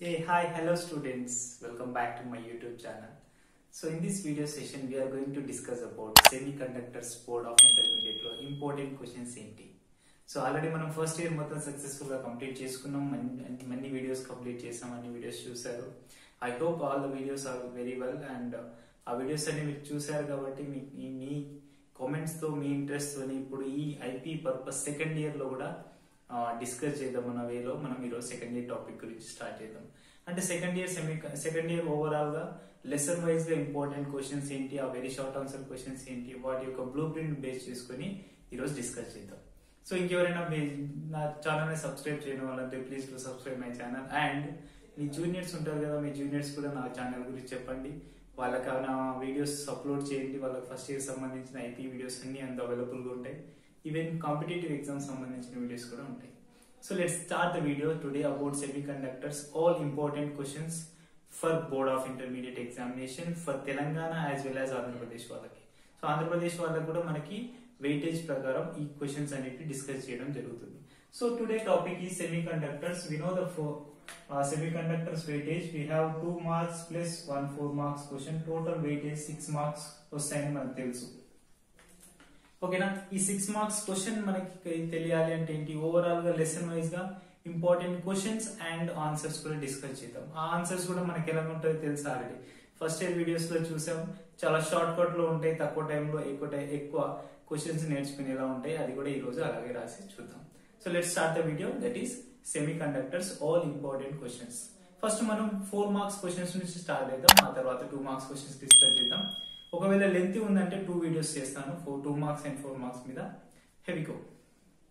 Hey, hi, hello students. Welcome back to my YouTube channel. So in this video session, we are going to discuss about semiconductors board of intermediate lo important questions enti. So already మనం first year మొత్తం successful గా complete చేసుకున్నాం. మన్ని videos complete చేసాం, అన్ని videos చూసారు. I hope all the videos are very well and ఆ videos అన్ని మీరు చూసారు కాబట్టి మీ కామెంట్స్ తో మీ ఇంట్రెస్ట్ తోని ఇప్పుడు ఈ ఐపీ పర్పస్ సెకండ్ ఇయర్ లో కూడా డిస్కస్ చేద్దాం అన్న వేలో మనం ఈరోజు సెకండ్ ఇయర్ టాపిక్ గురించి స్టార్ట్ చేద్దాం. అంటే సెకండ్ ఇయర్ ఓవరాల్ గా లెసన్ వైజ్ గా ఇంపార్టెంట్ క్వశ్చన్స్ ఏంటి, ఆ వెరీ షార్ట్ ఆన్సర్ క్వశ్చన్స్ ఏంటి, వాటి యొక్క బ్లూ ప్రింట్ బేస్ చేసుకుని ఈరోజు డిస్కస్ చేద్దాం. సో ఇంకెవరైనా నా ఛానల్ ని సబ్స్క్రైబ్ చేయడం వాళ్ళంటే please to subscribe my channel. And me juniors ఉంటారు కదా, మీ జూనియర్స్ కూడా నా ఛానల్ గురించి చెప్పండి, వాళ్ళకి నా వీడియోస్ అప్లోడ్ చేయండి. వాళ్ళకి ఫస్ట్ ఇయర్ సంబంధించిన ఐపీ వీడియోస్ అన్ని అంత అవైలబుల్ గా ఉంటాయి. ఈవెన్ కాంపిటేటివ్ ఎగ్జామ్స్ సంబంధించిన వీడియోస్ కూడా ఉంటాయి. So let's start the video today about semiconductors, all important questions for board of intermediate examination for Telangana as well as Andhra Pradesh వాళ్ళకి. So Andhra Pradesh వాళ్ళకి కూడా మనకి వెయిటేజ్ ప్రకారం ఈ క్వశ్చన్స్ అనేవి డిస్కస్ చేయడం జరుగుతుంది. సో టుడే టాపిక్ ఈ semiconductors. We know the semiconductors weightage. We have 2 marks plus 1 4 marks question. Total weightage 6 marks వస్తాయని మనకు తెలుసు. ఓకేనా, ఈ 6 మార్క్స్ క్వశ్చన్ మనకి తెలియాలి అంటే ఏంటి, ఓవరాల్ గా లెసన్ వైజ్ గా ఇంపార్టెంట్ క్వశ్చన్స్ అండ్ ఆన్సర్స్ కూడా డిస్కస్ చేద్దాం. ఆ ఆన్సర్స్ కూడా మనకి ఎలా ఉంటుందో తెలుసు, ఆల్రెడీ ఫస్ట్ ఇయర్ వీడియోస్ లో చూసాం. చాలా షార్ట్ కట్ లో ఉంటాయి, తక్కువ టైంలో ఎక్కువ క్వశ్చన్స్ నేర్చుకునేలా ఉంటాయి. అది కూడా ఈ రోజు అలాగే రాసి చూద్దాం. So let start the video, that is semiconductors all important questions. First మనం 4 మార్క్స్ క్వశ్చన్స్ నుంచి స్టార్ట్ చేద్దాం, ఆ తర్వాత 2 మార్క్స్ క్వశ్చన్స్ డిస్కస్ చేద్దాం. ఒకవేళ లెంత్ ఉందంటే 2 వీడియోస్ చేస్తాను, 2 మార్క్స్ అండ్ 4 మార్క్స్ మీద. హెవీగో.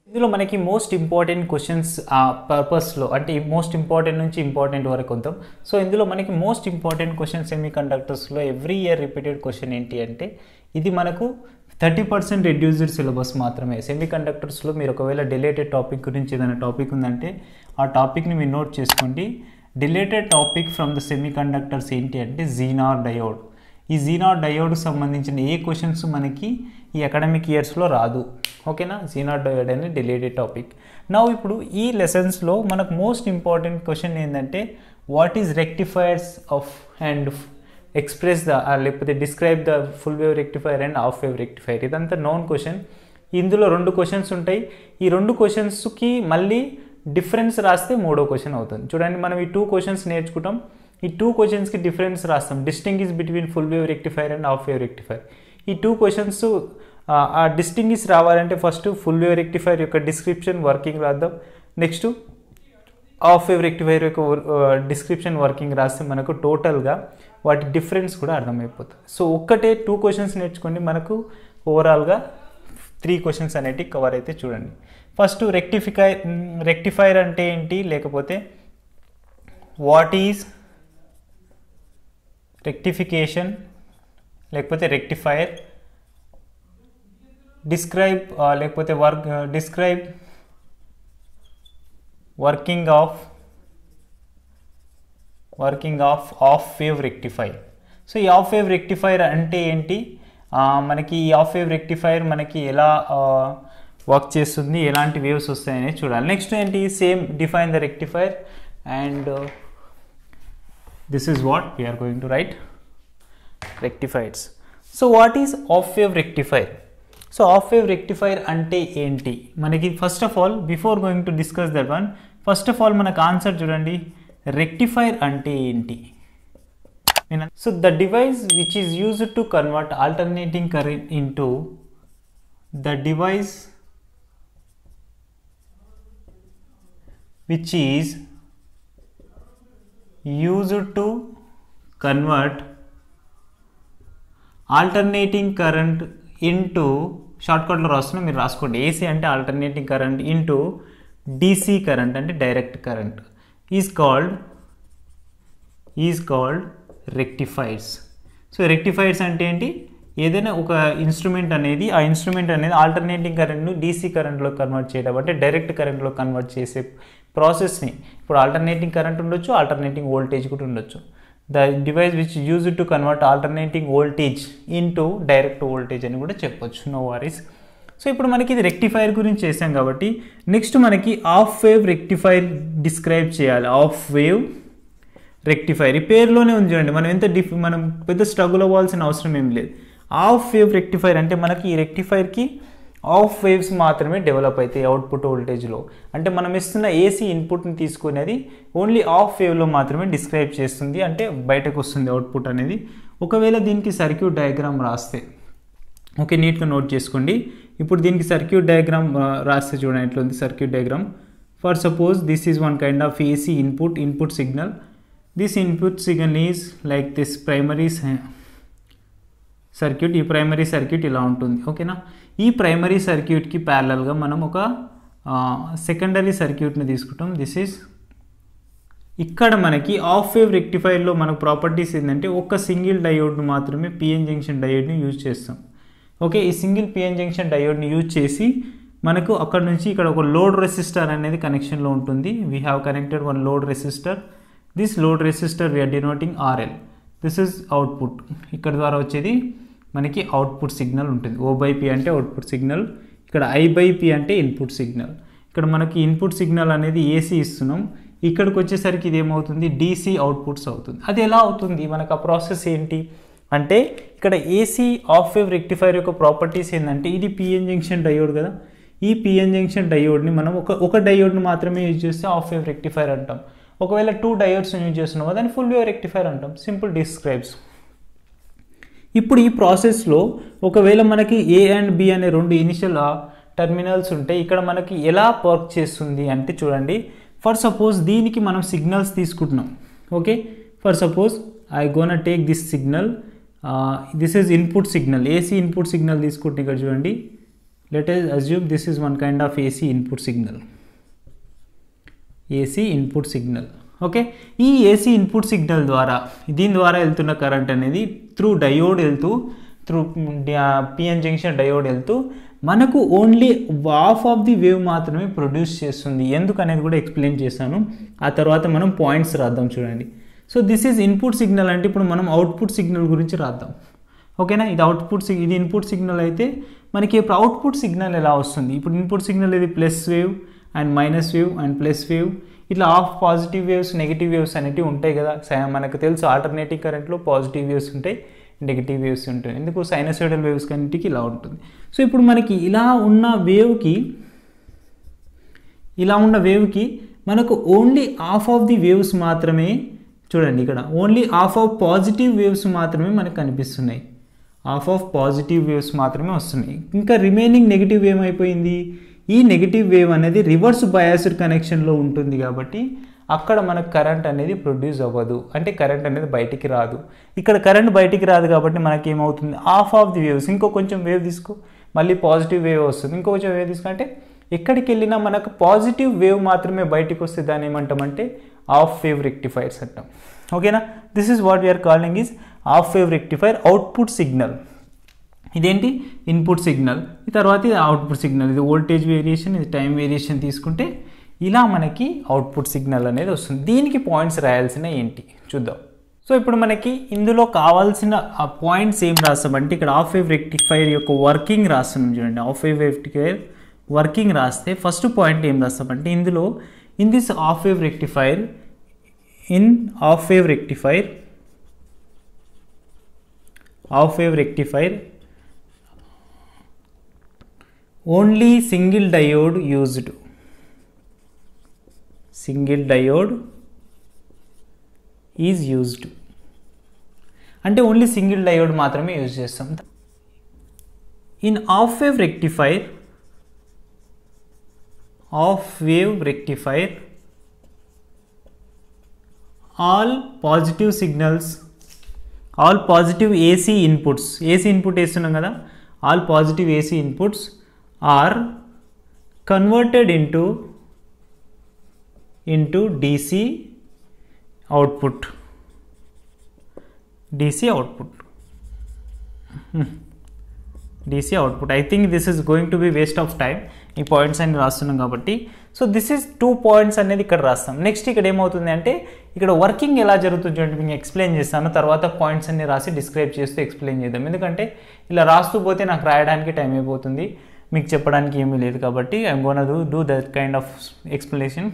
ఇందులో మనకి మోస్ట్ ఇంపార్టెంట్ క్వశ్చన్స్ ఆ పర్పస్లో, అంటే మోస్ట్ ఇంపార్టెంట్ నుంచి ఇంపార్టెంట్ వరకు ఉందాం. సో ఇందులో మనకి మోస్ట్ ఇంపార్టెంట్ క్వశ్చన్ సెమీకండక్టర్స్లో ఎవ్రీ ఇయర్ రిపీటెడ్ క్వశ్చన్ ఏంటి అంటే, ఇది మనకు 30% రెడ్యూస్డ్ సిలబస్ మాత్రమే. సెమీకండక్టర్స్లో మీరు ఒకవేళ డిలేటెడ్ టాపిక్ గురించి ఏదైనా టాపిక్ ఉందంటే ఆ టాపిక్ని మీరు నోట్ చేసుకోండి. Deleted topic from the semiconductors ఏంటి అంటే జీనార్ డయోడ్. ఈ జీనార్ డయోడ్ సంబంధించిన ఏ క్వశ్చన్స్ మనకి ఈ అకాడమిక్ ఇయర్స్లో రాదు. ఓకేనా, జీనార్ డయోడ్ అనేది డిలేటెడ్ టాపిక్. నా ఇప్పుడు ఈ లెసన్స్లో మనకు మోస్ట్ ఇంపార్టెంట్ క్వశ్చన్ ఏంటంటే, what is rectifiers of and express the లేకపోతే describe the full wave rectifier and half wave rectifier. ఇదంతా నోన్ క్వశ్చన్. ఇందులో 2 క్వశ్చన్స్ ఉంటాయి. ఈ 2 క్వశ్చన్స్కి మళ్ళీ డిఫరెన్స్ రాస్తే 3వ క్వశ్చన్ అవుతుంది. చూడండి, మనం ఈ 2 క్వశ్చన్స్ నేర్చుకుంటాం. ఈ 2 క్వశ్చన్స్కి డిఫరెన్స్ రాస్తాం, distinguish between full wave rectifier and half wave rectifier. ఈ 2 క్వశ్చన్స్ ఆ డిస్టింగ్విష్ రావాలంటే ఫస్ట్ ఫుల్ వేవ్ రెక్టిఫైర్ యొక్క డిస్క్రిప్షన్ వర్కింగ్ రాద్దాం, నెక్స్ట్ హాఫ్ వేవ్ రెక్టిఫైర్ యొక్క డిస్క్రిప్షన్ వర్కింగ్ రాస్తే మనకు టోటల్గా వాటి డిఫరెన్స్ కూడా అర్థమైపోతుంది. సో ఒక్కటే 2 క్వశ్చన్స్ నేర్చుకోండి, మనకు ఓవరాల్గా 3 క్వశ్చన్స్ అనేవి కవర్ అయితే. చూడండి, ఫస్ట్ రెక్టిఫైర్ అంటే ఏంటి, లేకపోతే వాట్ ఈజ్ రెక్టిఫికేషన్, లేకపోతే రెక్టిఫైర్, డిస్క్రైబ్ లేకపోతే describe working of half wave rectifier. So ఈ హాఫ్ వేవ్ రెక్టిఫైర్ అంటే ఏంటి, మనకి ఈ హాఫ్ వేవ్ రెక్టిఫైర్ మనకి ఎలా వర్క్ చేస్తుంది, ఎలాంటి వేవ్స్ వస్తాయని చూడాలి. నెక్స్ట్ ఏంటి, same define the rectifier and this is what we are going to write, rectifiers. So what is off wave rectifier? So off wave rectifier ante enti manaki, first of all before going to discuss that one, first of all manaku answer chudandi, rectifier ante enti. So the device which is used to convert alternating current into the device which is used to convert alternating current into, షార్ట్కట్లో రాస్తున్నా మీరు రాసుకోండి, AC అంటే alternating current into DC current అంటే direct current, is called rectifiers. So rectifiers అంటే ఏంటి, ఏదైనా ఒక ఇన్స్ట్రుమెంట్ అనేది, ఆ ఇన్స్ట్రుమెంట్ అనేది ఆల్టర్నేటింగ్ కరెంట్ను డీసీ కరెంట్లో కన్వర్ట్ చేయడం, అంటే డైరెక్ట్ కరెంట్లో కన్వర్ట్ చేసే ప్రాసెస్ని. ఇప్పుడు ఆల్టర్నేటింగ్ కరెంట్ ఉండొచ్చు, ఆల్టర్నేటింగ్ వోల్టేజ్ కూడా ఉండొచ్చు. The device which used to convert alternating voltage into direct voltage అని కూడా చెప్పొచ్చు, నో వారీస్. సో ఇప్పుడు మనకి ఇది రెక్టిఫైర్ గురించి చేసాం కాబట్టి నెక్స్ట్ మనకి హాఫ్ వేవ్ రెక్టిఫైర్ డిస్క్రైబ్ చేయాలి. హాఫ్ వేవ్ రెక్టిఫైర్ ఈ పేరులోనే ఉంది చూడండి. మనం మనం పెద్ద స్ట్రగుల్ అవ్వాల్సిన అవసరం ఏం లేదు. హాఫ్ వేవ్ రెక్టిఫైర్ అంటే మనకి ఈ రెక్టిఫైర్కి హాఫ్ వేవ్స్ మాత్రమే డెవలప్ అవుతాయి అవుట్పుట్ వోల్టేజ్లో. అంటే మనం ఇస్తున్న ఏసీ ఇన్పుట్ని తీసుకునేది ఓన్లీ హాఫ్ వేవ్లో మాత్రమే డిస్క్రైబ్ చేస్తుంది, అంటే బయటకు వస్తుంది అవుట్పుట్ అనేది. ఒకవేళ దీనికి సర్క్యూట్ డయాగ్రామ్ రాస్తే, ఓకే, నీట్గా నోట్ చేసుకోండి. ఇప్పుడు దీనికి సర్క్యూట్ డయాగ్రామ్ రాస్తే చూడండి ఎట్లా ఉంది circuit diagram. For suppose this is one kind of AC input signal. This input signal is like this primary circuit. ఈ ప్రైమరీ సర్క్యూట్ ఇలా ఉంటుంది, ఓకేనా. ఈ ప్రైమరీ సర్క్యూట్కి ప్యారలల్గా మనం ఒక సెకండరీ సర్క్యూట్ని తీసుకుంటాం. దిస్ ఈజ్ ఇక్కడ మనకి హాఫ్ వేవ్ రెక్టిఫైర్లో మనకు ప్రాపర్టీస్ ఏంటంటే ఒక సింగిల్ డయోడ్ను మాత్రమే పిఎన్ జంక్షన్ డయోడ్ని యూజ్ చేస్తాం. ఓకే, ఈ సింగిల్ పిఎన్ జంక్షన్ డయోడ్ని యూజ్ చేసి మనకు అక్కడ నుంచి ఇక్కడ ఒక లోడ్ రెసిస్టర్ అనేది కనెక్షన్లో ఉంటుంది. We have connected one load resistor. This load resistor we are denoting RL. This is output. ఇక్కడ ద్వారా వచ్చేది మనకి అవుట్పుట్ సిగ్నల్ ఉంటుంది. O/P అంటే అవుట్పుట్ సిగ్నల్, ఇక్కడ I/P అంటే ఇన్పుట్ సిగ్నల్. ఇక్కడ మనకి ఇన్పుట్ సిగ్నల్ అనేది ఏసీ ఇస్తున్నాం, ఇక్కడికి వచ్చేసరికి ఇది ఏమవుతుంది DC అవుట్పుట్స్ అవుతుంది. అది ఎలా అవుతుంది, మనకు ఆ ప్రాసెస్ ఏంటి అంటే ఇక్కడ ఏసీ హాఫ్ వేవ్ రెక్టిఫైర్ యొక్క ప్రాపర్టీస్ ఏంటంటే ఇది పిఎన్ జంక్షన్ డయోడ్ కదా. ఈ పిఎన్ జంక్షన్ డయోడ్ని మనం ఒక డయోడ్ని మాత్రమే యూజ్ చేస్తే హాఫ్ వేవ్ రెక్టిఫైర్ అంటాం. ఒకవేళ 2 డయోడ్స్ యూజ్ చేస్తున్నామో దాన్ని ఫుల్ వేవ్ రెక్టిఫైర్ అంటాం. Simple describes. ఇప్పుడు ఈ ప్రాసెస్లో ఒకవేళ మనకి A అండ్ B అనే 2 ఇనిషియల్ టర్మినల్స్ ఉంటే ఇక్కడ మనకి ఎలా వర్క్ చేస్తుంది అంటే చూడండి. ఫర్ సపోజ్ దీనికి మనం సిగ్నల్స్ తీసుకుంటున్నాం. Okay, for suppose I gonna take this signal. This is input signal, AC input signal తీసుకుంటే ఇక్కడ చూడండి. Let us assume this is one kind of AC input signal. AC input signal. Okay, ఈ AC input signal ద్వారా దీని ద్వారా వెళ్తున్న current అనేది through PN junction diode వెళ్తూ మనకు only half of the wave మాత్రమే ప్రొడ్యూస్ చేస్తుంది. ఎందుకనేది కూడా ఎక్స్ప్లెయిన్ చేశాను. ఆ తర్వాత మనం పాయింట్స్ రాద్దాం చూడండి. So this is input signal అంటే ఇప్పుడు మనం అవుట్పుట్ సిగ్నల్ గురించి రాద్దాం. ఓకేనా, ఇది ఇన్పుట్ సిగ్నల్ అయితే మనకి ఇప్పుడు అవుట్పుట్ సిగ్నల్ ఎలా వస్తుంది. ఇప్పుడు ఇన్పుట్ సిగ్నల్ ఇది plus wave and minus wave and plus wave, ఇట్లా half positive waves negative waves అనేవి ఉంటాయి కదా. మనకు తెలుసు ఆల్టర్నేటివ్ కరెంట్లో పాజిటివ్ వేవ్స్ ఉంటాయి, నెగిటివ్ వేవ్స్ ఉంటాయి. ఎందుకు, సైనసోయిడల్ వేవ్స్ కన్నిటికి ఇలా ఉంటుంది. సో ఇప్పుడు మనకి ఇలా ఉన్న వేవ్కి మనకు only half of the waves మాత్రమే చూడండి. ఇక్కడ only half of positive waves మాత్రమే మనకు కనిపిస్తున్నాయి. హాఫ్ ఆఫ్ పాజిటివ్ వేవ్స్ మాత్రమే వస్తున్నాయి. ఇంకా రిమైనింగ్ నెగిటివ్ ఏమైపోయింది, ఈ నెగిటివ్ వేవ్ అనేది రివర్స్ బయాస్డ్ కనెక్షన్లో ఉంటుంది కాబట్టి అక్కడ మనకు కరెంట్ అనేది ప్రొడ్యూస్ అవ్వదు, అంటే కరెంట్ అనేది బయటికి రాదు. ఇక్కడ కరెంట్ బయటికి రాదు కాబట్టి మనకి ఏమవుతుంది, హాఫ్ ఆఫ్ ది వేవ్స్ ఇంకో కొంచెం వేవ్ తీసుకో, మళ్ళీ పాజిటివ్ వేవ్ వస్తుంది, ఇంకో కొంచెం వేవ్ తీసుకుంటే ఎక్కడికి వెళ్ళినా మనకు పాజిటివ్ వేవ్ మాత్రమే బయటికి వస్తే దాన్ని ఏమంటామంటే హాఫ్ వేవ్ రెక్టిఫైర్స్ అంటాం. ఓకేనా, this is what we are calling is half wave rectifier output signal. ఇదేంటి ఇన్పుట్ సిగ్నల్, ఈ తర్వాత ఇది అవుట్పుట్ సిగ్నల్. ఇది వోల్టేజ్ వేరియేషన్, ఇది టైం వేరియేషన్ తీసుకుంటే ఇలా మనకి అవుట్పుట్ సిగ్నల్ అనేది వస్తుంది. దీనికి పాయింట్స్ రాయాల్సిన ఏంటి చూద్దాం. సో ఇప్పుడు మనకి ఇందులో కావాల్సిన ఆ పాయింట్స్ ఏం రాస్తామంటే ఇక్కడ హాఫ్ వేవ్ రెక్టిఫైర్ యొక్క వర్కింగ్ రాస్తున్నాం చూడండి. హాఫ్ వేవ్ రెక్టిఫైర్ వర్కింగ్ రాస్తే ఫస్ట్ పాయింట్ ఏం రాస్తామంటే ఇందులో in this half wave rectifier only single diode is used. అంటే ఓన్లీ సింగిల్ డయోడ్ మాత్రమే యూజ్ చేస్తాం. In half wave rectifier all positive signals, all positive AC inputs వేస్తున్నాం కదా, all positive AC inputs are converted into DC output. I think this is going to be waste of time. ఈ points అన్ని రాస్తున్నాం కాబట్టి. So this is 2 points అనేది ఇక్కడ రాస్తాం. Next ఇక్కడ ఏమవుతుంది అంటే ఇక్కడ వర్కింగ్ ఎలా జరుగుతుంది చూడండి, మీకు ఎక్స్ప్లెయిన్ చేస్తాను. తర్వాత పాయింట్స్ అన్ని రాసి డిస్క్రైబ్ చేస్తూ ఎక్స్ప్లెయిన్ చేద్దాం. ఎందుకంటే ఇలా రాస్తూ పోతే నాకు రాయడానికి టైం అయిపోతుంది, మీకు చెప్పడానికి ఏమీ లేదు కాబట్టి I'm gonna do that kind of explanation.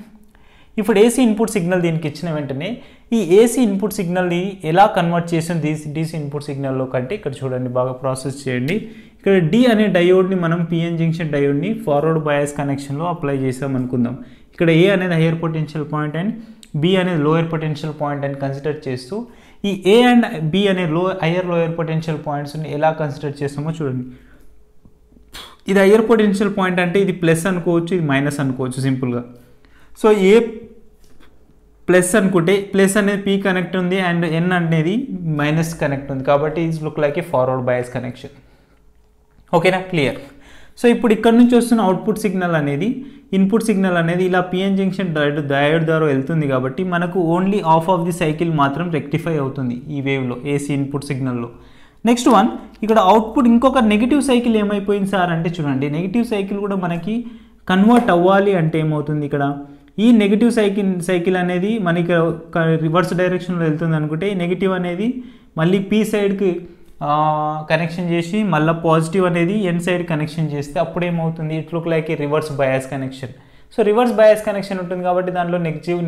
ఇప్పుడు ఏసీ ఇన్పుట్ సిగ్నల్ దీనికి ఇచ్చిన వెంటనే ఈ ఏసీ ఇన్పుట్ సిగ్నల్ని ఎలా కన్వర్ట్ చేసింది డీసీ ఇన్పుట్ సిగ్నల్లో కంటే ఇక్కడ చూడండి, బాగా ప్రాసెస్ చేయండి. ఇక్కడ డి అనే డయోడ్ని మనం పిఎన్ జంక్షన్ డయోడ్ని ఫార్వర్డ్ బయాస్ కనెక్షన్లో అప్లై చేసాం అనుకుందాం. ఇక్కడ ఏ అనేది higher potential point and B అనేది లోయర్ పొటెన్షియల్ పాయింట్ అని కన్సిడర్ చేస్తూ ఈ ఏ అండ్ బి అనే లోయర్ పొటెన్షియల్ పాయింట్స్ని ఎలా కన్సిడర్ చేస్తామో చూడండి. ఇది హైయర్ పొటెన్షియల్ పాయింట్ అంటే ఇది ప్లస్ అనుకోవచ్చు, ఇది మైనస్ అనుకోవచ్చు సింపుల్గా. సో ఏ ప్లస్ అనుకుంటే ప్లస్ అనేది పీ కనెక్ట్ ఉంది అండ్ ఎన్ అనేది మైనస్ కనెక్ట్ ఉంది, కాబట్టి it's look like A forward bias connection. ఓకేనా, క్లియర్. సో ఇప్పుడు ఇక్కడ నుంచి వస్తున్న అవుట్పుట్ సిగ్నల్ అనేది ఇన్పుట్ సిగ్నల్ అనేది ఇలా పిఎన్ జంక్షన్ డయోడ్ ద్వారా వెళ్తుంది కాబట్టి మనకు only half of the cycle మాత్రం రెక్టిఫై అవుతుంది ఈ వేవ్లో, ఏసీ ఇన్పుట్ సిగ్నల్లో. నెక్స్ట్ వన్, ఇక్కడ అవుట్పుట్ ఇంకొక నెగిటివ్ సైకిల్ ఏమైపోయింది సార్ అంటే చూడండి, నెగిటివ్ సైకిల్ కూడా మనకి కన్వర్ట్ అవ్వాలి అంటే ఏమవుతుంది, ఇక్కడ ఈ నెగిటివ్ సైకిల్ అనేది మనకి రివర్స్ డైరెక్షన్లో వెళ్తుంది అనుకుంటే ఈ నెగిటివ్ అనేది మళ్ళీ పీ సైడ్కి కనెక్షన్ చేసి మళ్ళీ పాజిటివ్ అనేది ఎన్ సైడ్ కనెక్షన్ చేస్తే అప్పుడు ఏమవుతుంది, it look like A reverse bias connection. So reverse bias connection ఉంటుంది కాబట్టి దాంట్లో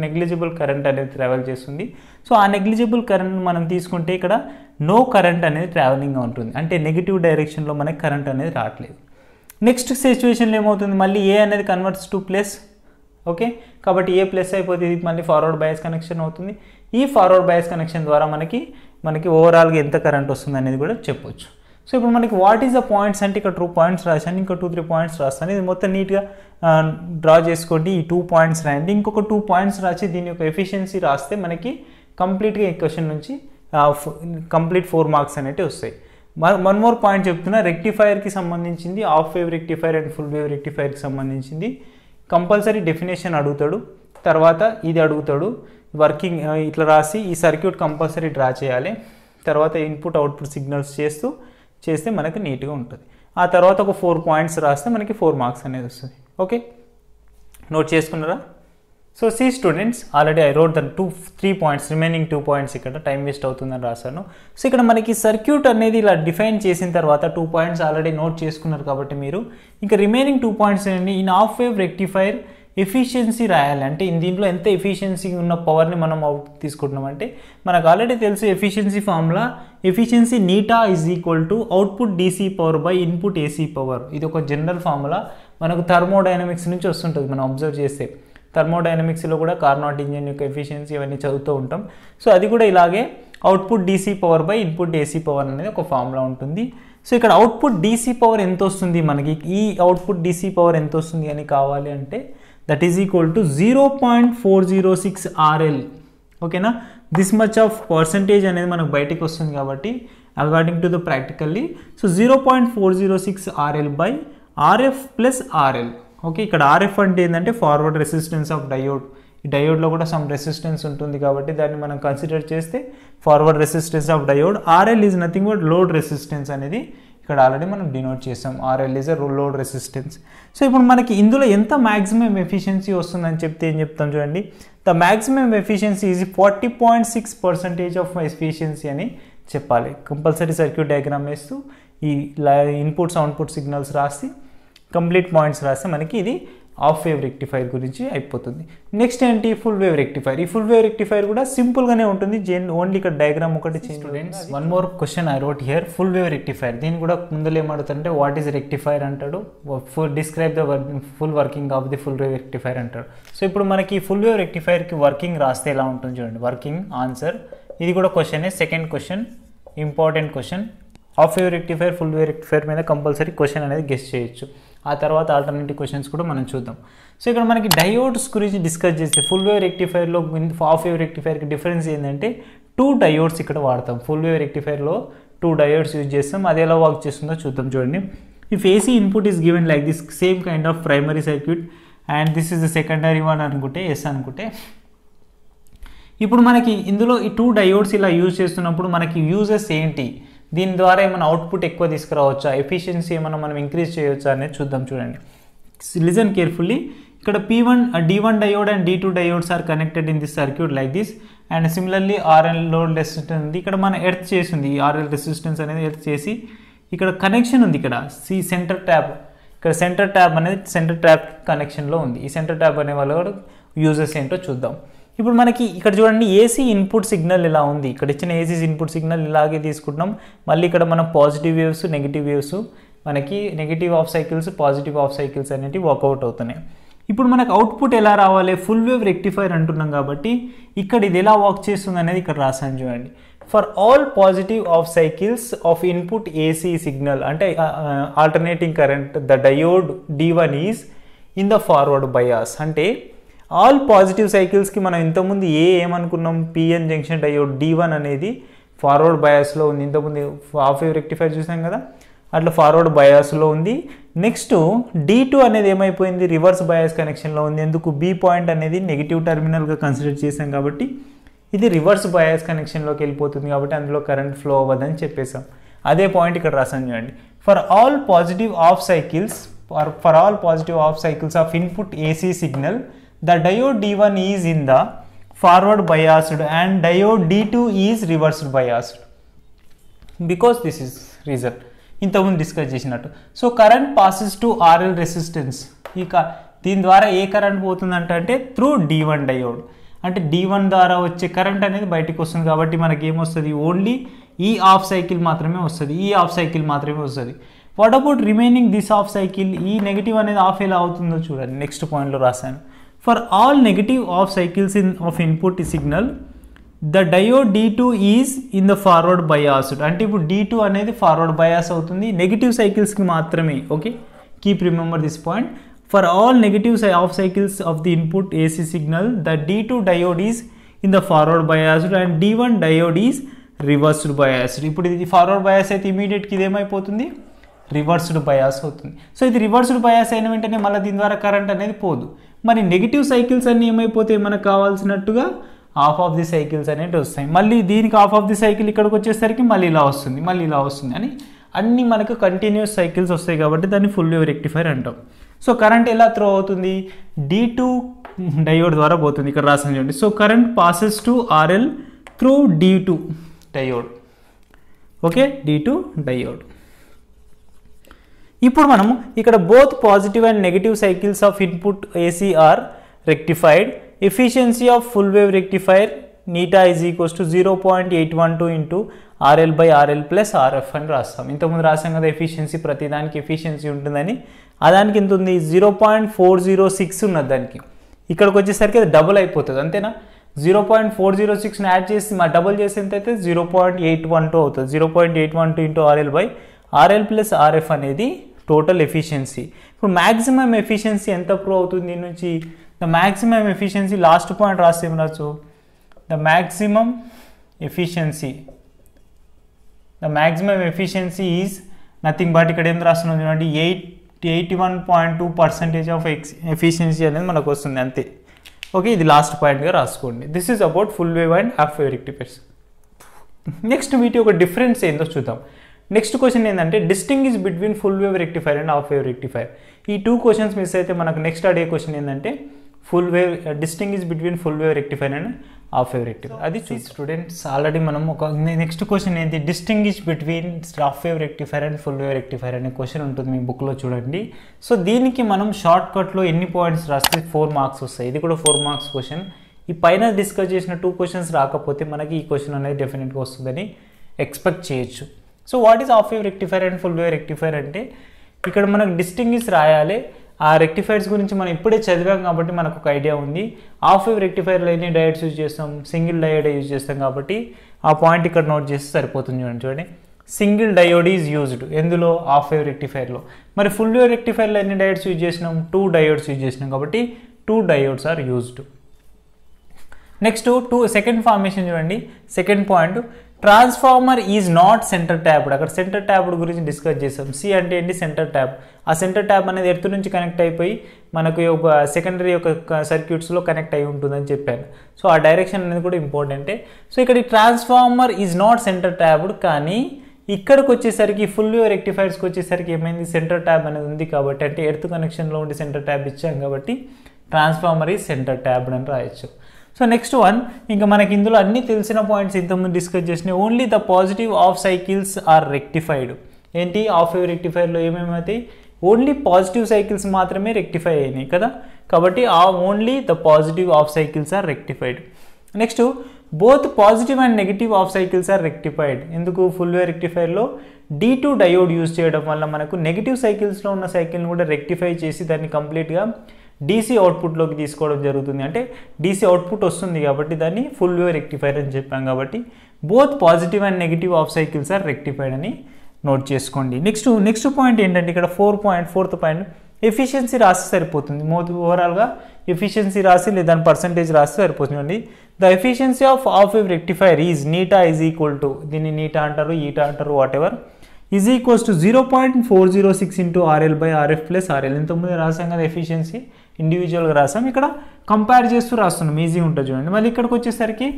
నెగ్లిజిబుల్ కరెంట్ అనేది ట్రావెల్ చేస్తుంది. సో ఆ నెగ్లిజిబుల్ కరెంట్ మనం తీసుకుంటే ఇక్కడ నో కరెంట్ అనేది ట్రావెలింగ్గా ఉంటుంది, అంటే నెగిటివ్ డైరెక్షన్లో మనకి కరెంట్ అనేది రావట్లేదు. నెక్స్ట్ సిచ్యువేషన్లో ఏమవుతుంది, మళ్ళీ ఏ అనేది కన్వర్ట్స్ టు ప్లస్. ఓకే, కాబట్టి ఏ ప్లస్ అయిపోతే ఇది మళ్ళీ ఫార్వర్డ్ బయాస్ కనెక్షన్ అవుతుంది. ఈ ఫార్వర్డ్ బయాస్ కనెక్షన్ ద్వారా మనకి ఓవరాల్గా ఎంత కరెంట్ వస్తుంది అనేది కూడా చెప్పొచ్చు. సో ఇప్పుడు మనకి వాట్ ఈస్ ద పాయింట్స్ అంటే ఇక్కడ 2 పాయింట్స్ రాశాను, ఇంకా 2-3 పాయింట్స్ రాస్తాను. ఇది మొత్తం నీట్గా డ్రా చేసుకోండి. ఈ 2 పాయింట్స్ రాయండి, ఇంకొక 2 పాయింట్స్ రాసి దీని యొక్క ఎఫిషియన్సీ రాస్తే మనకి కంప్లీట్గా ఈ క్వశ్చన్ నుంచి కంప్లీట్ 4 మార్క్స్ అనేవి వస్తాయి. వన్ మోర్ పాయింట్ చెప్తున్నా, రెక్టిఫైర్కి సంబంధించింది half wave rectifier and full wave రెక్టిఫైర్కి సంబంధించింది కంపల్సరీ డెఫినేషన్ అడుగుతాడు, తర్వాత ఇది అడుగుతాడు, వర్కింగ్ ఇట్లా రాసి ఈ సర్క్యూట్ కంపల్సరీ డ్రా చేయాలి. తర్వాత ఇన్పుట్ అవుట్పుట్ సిగ్నల్స్ చేస్తే మనకి నీట్గా ఉంటుంది. ఆ తర్వాత ఒక 4 పాయింట్స్ రాస్తే మనకి 4 మార్క్స్ అనేది వస్తుంది. ఓకే, నోట్ చేసుకున్నారా? So see students, already I wrote the 3 points, remaining 2 points ఇక్కడ టైం వేస్ట్ అవుతుందని రాశాను. సో ఇక్కడ మనకి సర్క్యూట్ అనేది ఇలా డిఫైన్ చేసిన తర్వాత 2 పాయింట్స్ ఆల్రెడీ నోట్ చేసుకున్నారు కాబట్టి మీరు ఇంకా రిమైనింగ్ 2 పాయింట్స్ ఏంటి, in half wave rectifier efficiency రాయాలి. అంటే దీంట్లో ఎంత ఎఫిషియన్సీ ఉన్న పవర్ని మనం అవుట్ తీసుకుంటున్నామంటే మనకు ఆల్రెడీ తెలుసు ఎఫిషియన్సీ ఫార్ములా, ఎఫిషియన్సీ నీటా is equal to output DC power by input AC power. ఇది ఒక జనరల్ ఫార్ములా, మనకు థర్మోడైనమిక్స్ నుంచి వస్తుంటుంది. మనం అబ్జర్వ్ చేస్తే థర్మోడైనమిక్స్లో కూడా కార్నాట్ ఇంజిన్ యొక్క ఎఫిషియన్సీ ఇవన్నీ చదువుతూ ఉంటాం. సో అది కూడా ఇలాగే output DC power by input AC power అనేది ఒక ఫార్ములా ఉంటుంది. సో ఇక్కడ అవుట్పుట్ డీసీ పవర్ ఎంత వస్తుంది మనకి, ఈ అవుట్పుట్ డీసీ పవర్ ఎంత వస్తుంది అని కావాలి అంటే that is equal to 0.406 RL. ఓకేనా, దిస్ మచ్ ఆఫ్ పర్సంటేజ్ అనేది మనకు బయటకు వస్తుంది కాబట్టి according to the practically. So 0.406 RL by RF plus RL. Okay, ఇక్కడ RF అంటే ఏంటంటే ఫార్వర్డ్ రెసిస్టెన్స్ ఆఫ్ డయోడ్. ఈ డయోడ్లో కూడా సమ్ రెసిస్టెన్స్ ఉంటుంది కాబట్టి దాన్ని మనం కన్సిడర్ చేస్తే forward resistance of diode. RL is nothing but load resistance అనేది ఇక్కడ ఆల్రెడీ మనం డినోట్ చేసాం. RL is a load resistance. So ఇప్పుడు మనకి ఇందులో ఎంత మ్యాక్సిమం ఎఫిషియన్సీ వస్తుందని చెప్తే ఏం చెప్తాం చూడండి, the maximum efficiency is 40.6% of efficiency అని చెప్పాలి. కంపల్సరీ సర్క్యూట్ డయాగ్రామ్ వేస్తూ ఈ ఇన్పుట్స్ అవుట్పుట్ సిగ్నల్స్ రాసి కంప్లీట్ పాయింట్స్ రాస్తే మనకి ఇది హాఫ్ వేవ్ రెక్టిఫైర్ గురించి అయిపోతుంది. నెక్స్ట్ ఏంటి, ఫుల్ వేవ్ రెక్టిఫైర్. ఈ ఫుల్ వేవ్ రెక్టిఫైర్ కూడా సింపుల్గానే ఉంటుంది, ఓన్లీ ఇక్కడ డయాగ్రామ్ ఒకటి change. Students, one more question I wrote here, full wave rectifier. దీన్ని కూడా ముందులో ఏమడుగుతుంటే వాట్ ఈస్ రెక్టిఫైర్ అంటాడు, describe the full working of the full wave rectifier అంటాడు. సో ఇప్పుడు మనకి ఫుల్ వేవ్ రెక్టిఫైర్కి వర్కింగ్ రాస్తే ఎలా ఉంటుంది చూడండి, వర్కింగ్ ఆన్సర్. ఇది కూడా క్వశ్చనే, second question, important question. Half wave rectifier full wave rectifier మీద కంపల్సరీ క్వశ్చన్ అనేది గెస్ చేయొచ్చు. ఆ తర్వాత ఆల్టర్నేటివ్ క్వశ్చన్స్ కూడా మనం చూద్దాం. సో ఇక్కడ మనకి డయోడ్స్ గురించి డిస్కస్ చేస్తే ఫుల్ వేవ్ రెక్టిఫైర్లో హాఫ్ వేవ్ రెక్టిఫైర్కి డిఫరెన్స్ ఏంటంటే 2 డయోడ్స్ ఇక్కడ వాడతాం. ఫుల్ వేవ్ రెక్టిఫైర్లో 2 డయోడ్స్ యూజ్ చేస్తాం. అది ఎలా వర్క్ చేస్తుందో చూద్దాం చూడండి. If AC input is given like this, same kind of primary circuit and this is the secondary one అనుకుంటే, ఎస్ అనుకుంటే, ఇప్పుడు మనకి ఇందులో ఈ 2 డయోడ్స్ ఇలా యూజ్ చేస్తున్నప్పుడు మనకి యూజెస్ ఏంటి, దీని ద్వారా ఏమైనా అవుట్పుట్ ఎక్కువ తీసుకురావచ్చా, ఎఫిషియన్సీ ఏమైనా మనం ఇంక్రీజ్ చేయవచ్చా అనేది చూద్దాం చూడండి. Listen carefully. ఇక్కడ D1 diode and D2 diodes are connected in this circuit like this and similarly RL load resistance ఉంది. ఇక్కడ మన ఎర్త్ చేసింది, RL రెసిస్టెన్స్ అనేది ఎర్త్ చేసి ఇక్కడ కనెక్షన్ ఉంది. ఇక్కడ సెంటర్ ట్యాప్, ఇక్కడ సెంటర్ ట్యాప్ అనేది సెంటర్ ట్యాప్ కనెక్షన్లో ఉంది. ఈ సెంటర్ ట్యాప్ అనే వాళ్ళు యూజెస్ ఏంటో చూద్దాం. ఇప్పుడు మనకి ఇక్కడ చూడండి ఏసీ ఇన్పుట్ సిగ్నల్ ఇలా ఉంది. ఇక్కడ ఇచ్చిన ఏసీ ఇన్పుట్ సిగ్నల్ ఇలాగే తీసుకుంటున్నాం. మళ్ళీ ఇక్కడ మనం పాజిటివ్ వేవ్స్ నెగిటివ్ వేవ్స్ మనకి negative of cycles positive of cycles అనేవి వర్కౌట్ అవుతున్నాయి. ఇప్పుడు మనకు అవుట్పుట్ ఎలా రావాలి, ఫుల్ వేవ్ రెక్టిఫైర్ అంటున్నాం కాబట్టి ఇక్కడ ఇది ఎలా వర్క్ చేస్తుంది అనేది ఇక్కడ రాసాను చూడండి. For all positive of cycles of input AC signal అంటే alternating current the diode D1 is in the forward bias. అంటే ఆల్ పాజిటివ్ సైకిల్స్కి మనం ఇంతకుముందు ఏమనుకున్నాం, పిఎన్ జంక్షన్ డయోడ్ D1 అనేది ఫార్వర్డ్ బయాస్లో ఉంది. ఇంతకుముందు హాఫ్ వేవ్ రెక్టిఫైర్ చూసాం కదా, అట్లా ఫార్వర్డ్ బయాస్లో ఉంది. నెక్స్ట్ D2 అనేది ఏమైపోయింది, రివర్స్ బయాస్ కనెక్షన్లో ఉంది. ఎందుకు, బి పాయింట్ అనేది నెగిటివ్ టెర్మినల్గా కన్సిడర్ చేసాం కాబట్టి ఇది రివర్స్ బయాస్ కనెక్షన్లోకి వెళ్ళిపోతుంది కాబట్టి అందులో కరెంట్ ఫ్లో అవ్వదని చెప్పేసాం. అదే పాయింట్ ఇక్కడ రాసాను చూడండి. For all positive of cycles of input AC signal the diode D1 is in the forward biased and diode D2 is reversed biased because this is reason ఇంతకుముందు discuss చేసినట్టు. So current passes to RL resistance. దీని ద్వారా ఏ current పోతుందంటే through D1 diode. అంటే D1 ద్వారా వచ్చే current అనేది బయటకు వస్తుంది కాబట్టి మనకి ఏమొస్తుంది, ఓన్లీ ఈ ఆఫ్ సైకిల్ మాత్రమే వస్తుంది, ఈ ఆఫ్ సైకిల్ మాత్రమే వస్తుంది. What about remaining this of cycle, ఈ నెగిటివ్ అనేది ఆఫ్ ఎలా అవుతుందో చూడండి. నెక్స్ట్ పాయింట్లో రాశాను. For all negative of cycles of input signal the diode D2 is in the forward biased. అంటే ఇప్పుడు D2 అనేది ఫార్వర్డ్ బయాస్ అవుతుంది నెగిటివ్ సైకిల్స్కి మాత్రమే. Okay, keep remember this point. For all negative of cycles of the input AC signal the D2 diode is in the forward biased and D1 diode is reversed biased. ఇప్పుడు ఇది forward bias అయితే ఇమీడియట్గా ఇది ఏమైపోతుంది, reversed bias అవుతుంది. So ఇది reversed bias అయిన వెంటనే మళ్ళీ దీని ద్వారా కరెంట్ అనేది పోదు. మరి నెగిటివ్ సైకిల్స్ అన్నీ ఏమైపోతాయి, మనకు కావాల్సినట్టుగా హాఫ్ ఆఫ్ ది సైకిల్స్ అనేవి వస్తాయి. మళ్ళీ దీనికి హాఫ్ ఆఫ్ ది సైకిల్ ఇక్కడికి వచ్చేసరికి మళ్ళీ ఇలా వస్తుంది, మళ్ళీ ఇలా వస్తుంది అని అన్నీ మనకు కంటిన్యూస్ సైకిల్స్ వస్తాయి కాబట్టి దాన్ని ఫుల్ వేవ్ రెక్టిఫైర్ అంటాం. సో కరెంట్ ఎలా త్రో అవుతుంది, D2 డయోడ్ ద్వారా పోతుంది. ఇక్కడ రాసాను చూడండి. So current passes to RL through D2 diode. Okay, D2 diode. ఇప్పుడు మనము ఇక్కడ both positive and negative cycles of input AC are rectified. Efficiency of full wave rectifier నీటా is equals to 0.812 into RL/RL plus RF అని రాస్తాం. ఇంతకుముందు రాసాం కదా efficiency, ప్రతిదానికి ఎఫిషియన్సీ ఉంటుందని. దానికి ఎంత ఉంది, 0.406 ఉన్నది. దానికి ఇక్కడికి వచ్చేసరికి అది డబుల్ అయిపోతుంది అంతేనా. 0.406ని యాడ్ చేసి డబుల్ చేసి ఎంత అయితే 0.812 అవుతుంది. 0.812 ఇంటూ RL/RL ప్లస్ RF అనేది టోటల్ ఎఫిషియన్సీ. ఇప్పుడు మ్యాక్సిమం ఎఫిషియన్సీ ఎంత ప్రూవ్ అవుతుంది దీని నుంచి, the maximum efficiency last point రాస్తే ఏం రాచ్చు, the maximum efficiency is nothing but ఇక్కడ ఏం రాస్తున్నాం చూడండి, 81.2% ఆఫ్ ఎఫిషియన్సీ అనేది మనకు వస్తుంది అంతే. ఓకే, ఇది లాస్ట్ పాయింట్గా రాసుకోండి. This is about full wave and half wave rectifiers. Next వీటి ఒక డిఫరెన్స్ ఏందో చూద్దాం. నెక్స్ట్ క్వశ్చన్ ఏంటంటే distinguish between full wave rectifier and half wave rectifier. ఈ 2 క్వశ్చన్స్ మిస్ అయితే మనకు నెక్స్ట్ అడిగే క్వశ్చన్ ఏంటంటే distinguish between full wave rectifier and half wave rectifier. అది స్టూడెంట్స్ ఆల్రెడీ మనం ఒక నెక్స్ట్ క్వశ్చన్ ఏంటి, distinguish between half wave rectifier and full wave rectifier అనే క్వశ్చన్ ఉంటుంది మీ బుక్లో చూడండి. సో దీనికి మనం షార్ట్ కట్లో ఎన్ని పాయింట్స్ రాస్తే 4 మార్క్స్ వస్తాయి. ఇది కూడా 4 మార్క్స్ క్వశ్చన్. ఈ పైన డిస్కస్ చేసిన 2 క్వశ్చన్స్ రాకపోతే మనకి ఈ క్వశ్చన్ అనేది డెఫినెట్గా వస్తుందని ఎక్స్పెక్ట్ చేయొచ్చు. So what is half wave rectifier and full wave rectifier అంటే ఇక్కడ మనకు డిస్టింగ్విష్ రాయాలి. ఆ రెక్టిఫైర్స్ గురించి మనం ఇప్పుడే చదివాం కాబట్టి మనకు ఒక ఐడియా ఉంది. హాఫ్ వేవ్ రెక్టిఫైర్లో ఎన్ని డయోడ్స్ యూజ్ చేస్తాం, సింగిల్ డయోడ్ యూజ్ చేస్తాం కాబట్టి ఆ పాయింట్ ఇక్కడ నోట్ చేస్తే సరిపోతుంది. చూడండి, సింగిల్ డయోడ్ ఈజ్ యూజ్డ్ ఎందులో, హాఫ్ వేవ్ రెక్టిఫైర్లో. మరి ఫుల్ వేవ్ రెక్టిఫైర్లో ఎన్ని డయోడ్స్ యూజ్ చేసినాం, 2 డయోడ్స్ యూజ్ చేసినాం కాబట్టి 2 diodes are used. Next second formation చూడండి. Second point, transformer is not centre tabbed. అక్కడ సెంటర్ ట్యాబ్డ్ గురించి డిస్కస్ చేసాం. సి అంటే ఏంటి, సెంటర్ ట్యాబ్. ఆ సెంటర్ ట్యాబ్ అనేది ఎర్త్ నుంచి కనెక్ట్ అయిపోయి మనకు ఒక సెకండరీ యొక్క సర్క్యూట్స్లో కనెక్ట్ అయి ఉంటుందని చెప్పాను. సో ఆ డైరెక్షన్ అనేది కూడా ఇంపార్టెంటే. సో ఇక్కడ transformer is not centre tabbed, కానీ ఇక్కడికి వచ్చేసరికి ఫుల్ వేవ్ రెక్టిఫైర్స్కి వచ్చేసరికి ఏమైంది, సెంటర్ ట్యాబ్ అనేది ఉంది కాబట్టి, అంటే ఎర్త్ కనెక్షన్లో ఉండి సెంటర్ ట్యాబ్ ఇచ్చాం కాబట్టి ట్రాన్స్ఫార్మర్ ఈజ్ సెంటర్ ట్యాబ్డ్ అని రాయొచ్చు. సో నెక్స్ట్ వన్, ఇంకా మనకి ఇందులో అన్ని తెలిసిన పాయింట్స్ ఇంతకుముందు డిస్కస్ చేసినాయి. Only the positive of cycles are rectified. ఏంటి, హాఫ్ వేవ్ రెక్టిఫైర్లో ఏమేమైతాయి, ఓన్లీ పాజిటివ్ సైకిల్స్ మాత్రమే రెక్టిఫై అయినాయి కదా. కాబట్టి only the positive of cycles are rectified. Next both positive and negative of cycles are rectified. ఎందుకు? ఫుల్ వేవ్ రెక్టిఫైర్లో D2 diode use చేయడం వల్ల మనకు నెగిటివ్ సైకిల్స్లో ఉన్న సైకిల్ని కూడా రెక్టిఫై చేసి దాన్ని కంప్లీట్గా DC అవుట్పుట్లోకి తీసుకోవడం జరుగుతుంది. అంటే DC అవుట్పుట్ వస్తుంది కాబట్టి దాన్ని ఫుల్ వేవ్ రెక్టిఫైర్ అని చెప్పాం. కాబట్టి both positive and negative of cycles are rectified అని నోట్ చేసుకోండి. నెక్స్ట్ పాయింట్ ఏంటంటే ఇక్కడ ఫోర్త్ పాయింట్ ఎఫిషియన్సీ రాసి సరిపోతుంది. ఓవరాల్గా ఎఫిషియన్సీ రాసి లేదా పర్సంటేజ్ రాసి సరిపోతుంది. The efficiency of wave rectifier is నీటా ఈజ్ ఈక్వల్ టు, దీన్ని నీటా అంటారు, ఈటా అంటారు, whatever, is equals to 0.406 into RL by RF plus RL. ఇంతకుముందు రాసాం కదా ఎఫిషియన్సీ, ఇండివిజువల్గా రాసాం, ఇక్కడ కంపేర్ చేస్తూ రాస్తున్నాం, ఈజీ ఉంటుంది చూడండి. మళ్ళీ ఇక్కడికి వచ్చేసరికి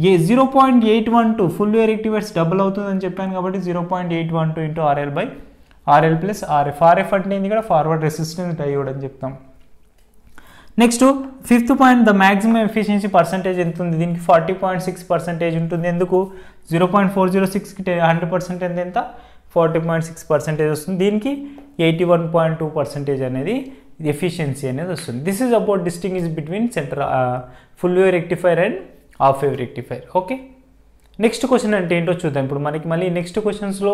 0.812 ఫుల్ వేవ్ రెక్టిఫైర్స్ డబుల్ అవుతుందని చెప్పాను కాబట్టి 0.812 into RL by RL plus RF. RF అంటే ఇక్కడ ఫార్వర్డ్ రెసిస్టెన్స్ డయోడ్ అని చెప్తాం. Next fifth point, the maximum efficiency percentage ఎంత ఉంది? దీనికి 40.6% ఉంటుంది. ఎందుకు? 0.406కి 100% ఎంత? 40.6% వస్తుంది. దీనికి 81.2% అనేది ఎఫిషియన్సీ అనేది వస్తుంది. This is about distinguish between full wave rectifier and half wave rectifier. Okay, next question అంటే ఏంటో చూద్దాం. ఇప్పుడు మనకి మళ్ళీ నెక్స్ట్ క్వశ్చన్స్లో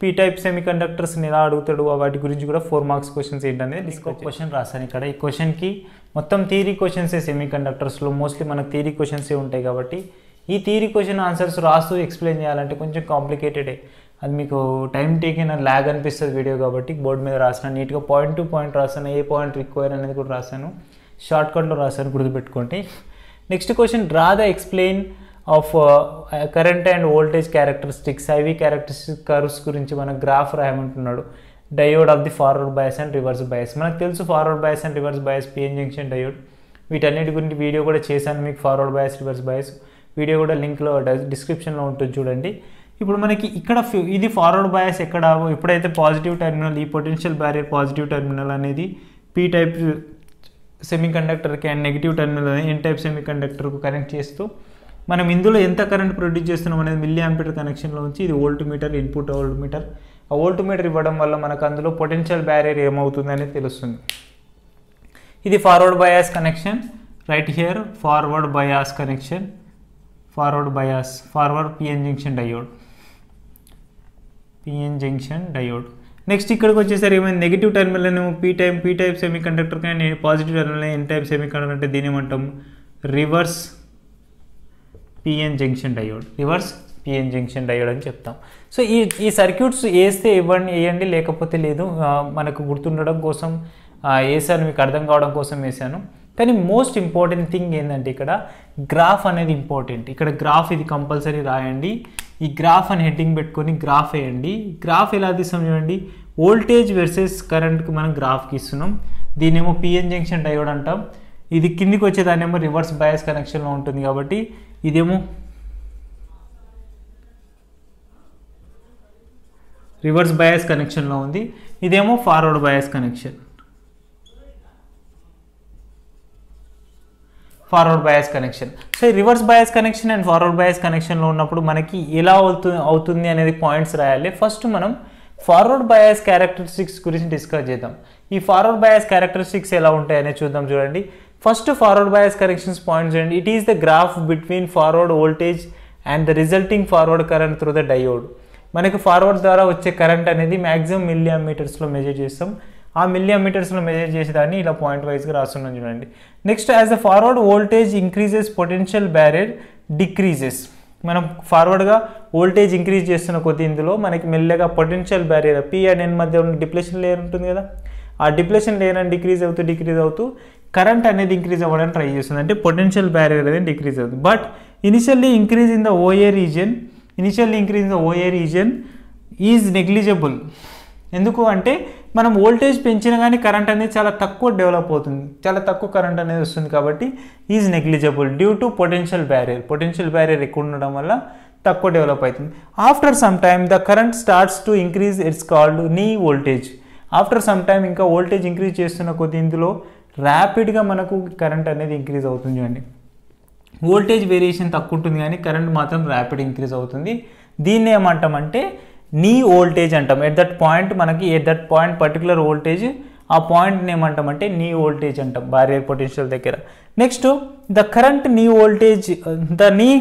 పీ టైప్ సెమీ కండక్టర్స్ని ఎలా అడుగుతాడు, వాటి గురించి కూడా 4 మార్క్స్ క్వశ్చన్స్ ఏంటనేది డిస్కస్. క్వశ్చన్ రాశాను ఇక్కడ. ఈ క్వశ్చన్కి మొత్తం థియరీ క్వశ్చన్సే సెమీ కండక్టర్స్లో మోస్ట్లీ మనకు థియరీ క్వశ్చన్సే ఉంటాయి కాబట్టి ఈ థియరీ క్వశ్చన్ ఆన్సర్స్ రాస్తూ ఎక్స్ప్లెయిన్ చేయాలంటే కొంచెం కాంప్లికేటెడే. అది మీకు టైం టేకింగ్ అండ్ ల్యాగ్ అనిపిస్తుంది వీడియో కాబట్టి బోర్డు మీద రాసాను, నీట్గా పాయింట్ టు పాయింట్ రాసాను, ఏ పాయింట్ రిక్వైర్ అనేది కూడా రాశాను, షార్ట్కట్లో రాశాను, గుర్తుపెట్టుకోండి. Next question, draw the explain of current and voltage characteristics, IV characteristic curves గురించి మన గ్రాఫ్ రాయమంటున్నాడు. Diode of the forward bias and reverse bias. మనకు తెలుసు forward bias and reverse bias, PN junction diode, వీటన్నిటి గురించి వీడియో కూడా చేశాను మీకు. Forward bias reverse bias video కూడా లింక్లో డిస్క్రిప్షన్లో ఉంటుంది చూడండి. ఇప్పుడు మనకి ఇక్కడ ఇది ఫార్వర్డ్ బయాస్ ఎక్కడ, ఎప్పుడైతే పాజిటివ్ టెర్మినల్, ఈ పొటెన్షియల్ బ్యారియర్ పాజిటివ్ టెర్మినల్ అనేది పీ టైప్ సెమీ కండక్టర్కి అండ్ నెగిటివ్ టెర్మినల్ అనేది ఎన్ టైప్ సెమీ కండక్టర్కు కనెక్ట్ చేస్తూ మనం ఇందులో ఎంత కరెంట్ ప్రొడ్యూస్ చేస్తున్నాం అనేది మిల్లీ ఆంపియర్ కనెక్షన్లో ఉంచి, ఇది volt meter, input volt meter. ఆ వోల్ట్ మీటర్ ఇవ్వడం వల్ల మనకు అందులో పొటెన్షియల్ బ్యారియర్ ఏమవుతుంది అనేది తెలుస్తుంది. ఇది forward bias connection, right here forward bias connection, forward bias, forward PN junction diode, PN junction diode. Next ఇక్కడికి వచ్చేసరికి ఏమైంది, నెగిటివ్ టెర్మినల్ ఏమో పీ టైప్ సెమీ కండక్టర్ కానీ positive terminal N type semi conductor అంటే దీని ఏమంటాం, reverse PN junction diode, reverse PN junction diode అని చెప్తాం. సో ఈ సర్క్యూట్స్ వేస్తే వేయండి, లేకపోతే లేదు, మనకు గుర్తుండడం కోసం వేసాను, మీకు అర్థం కావడం కోసం వేసాను. కానీ మోస్ట్ ఇంపార్టెంట్ థింగ్ ఏంటంటే ఇక్కడ గ్రాఫ్ అనేది ఇంపార్టెంట్. ఇక్కడ గ్రాఫ్ ఇది కంపల్సరీ రాయండి. ఈ గ్రాఫ్ అని హెడ్డింగ్ పెట్టుకొని గ్రాఫ్ వేయండి. గ్రాఫ్ ఎలా తీస్తాం చూడండి, వోల్టేజ్ వర్సెస్ కరెంట్కి మనం గ్రాఫ్కి ఇస్తున్నాం. దీనేమో పిఎన్ జంక్షన్ డయోడ్ అంటాం. ఇది కిందికి వచ్చేదాన్నేమో రివర్స్ బయాస్ కనెక్షన్లో ఉంటుంది కాబట్టి ఇదేమో రివర్స్ బయాస్ కనెక్షన్లో ఉంది, ఇదేమో forward bias connection, forward bias connection. So ఈ reverse bias connection and forward bias కనెక్షన్లో ఉన్నప్పుడు మనకి ఎలా అవుతుంది అనేది పాయింట్స్ రాయాలి. ఫస్ట్ మనం ఫార్వర్డ్ బయాస్ క్యారెక్టరిస్టిక్స్ గురించి డిస్కస్ చేద్దాం. ఈ ఫార్వర్డ్ బయాస్ క్యారెక్టరిస్టిక్స్ ఎలా ఉంటాయనే చూద్దాం చూడండి. First forward bias connections points చూడండి. It is the graph between forward voltage and the resulting forward current through the diode. మనకి ఫార్వర్డ్ ద్వారా వచ్చే కరెంట్ అనేది మ్యాక్సిమం మిల్లీ ఆంపియర్స్లో మెజర్ చేస్తాం. ఆ మిల్లీ ఆంపియర్స్లో మెజర్ చేసేదాన్ని ఇలా పాయింట్ వైజ్గా రాస్తున్నాం చూడండి. Next, as the forward voltage increases potential barrier decreases. మనం ఫార్వర్డ్గా వోల్టేజ్ ఇంక్రీజ్ చేస్తున్న కొద్ది ఇందులో మనకి మెల్లగా potential barrier P and N మధ్య ఉన్న డిప్లేషన్ లేయర్ ఉంటుంది కదా, ఆ డిప్లేషన్ లేయర్ అని డిక్రీజ్ అవుతూ కరెంట్ అనేది ఇంక్రీజ్ అవ్వడానికి ట్రై చేస్తుంది. అంటే పొటెన్షియల్ బ్యారియర్ అనేది డిక్రీజ్ అవుతుంది. But initially increase in the OA region is negligible. ఎందుకు అంటే మనం వోల్టేజ్ పెంచినా కానీ కరెంట్ అనేది చాలా తక్కువ డెవలప్ అవుతుంది, చాలా తక్కువ కరెంట్ అనేది వస్తుంది కాబట్టి is negligible due to potential barrier ఎక్కువ ఉండడం వల్ల తక్కువ డెవలప్ అవుతుంది. After some time the current starts to increase, it's called నీ వోల్టేజ్. ఆఫ్టర్ సమ్ టైమ్ ఇంకా వోల్టేజ్ ఇంక్రీజ్ చేస్తున్న కొద్ది ఇందులో ర్యాపిడ్గా మనకు కరెంట్ అనేది ఇంక్రీజ్ అవుతుంది చూడండి. వోల్టేజ్ వేరియేషన్ తక్కువ ఉంటుంది కానీ కరెంట్ మాత్రం ర్యాపిడ్ ఇంక్రీజ్ అవుతుంది. దీన్ని ఏమంటామంటే నీ వోల్టేజ్ అంటాం. At that point particular voltage ఆ పాయింట్ని ఏమంటామంటే నీ వోల్టేజ్ అంటాం బారియర్ పొటెన్షియల్ దగ్గర. నెక్స్ట్ ద కరెంట్ నీ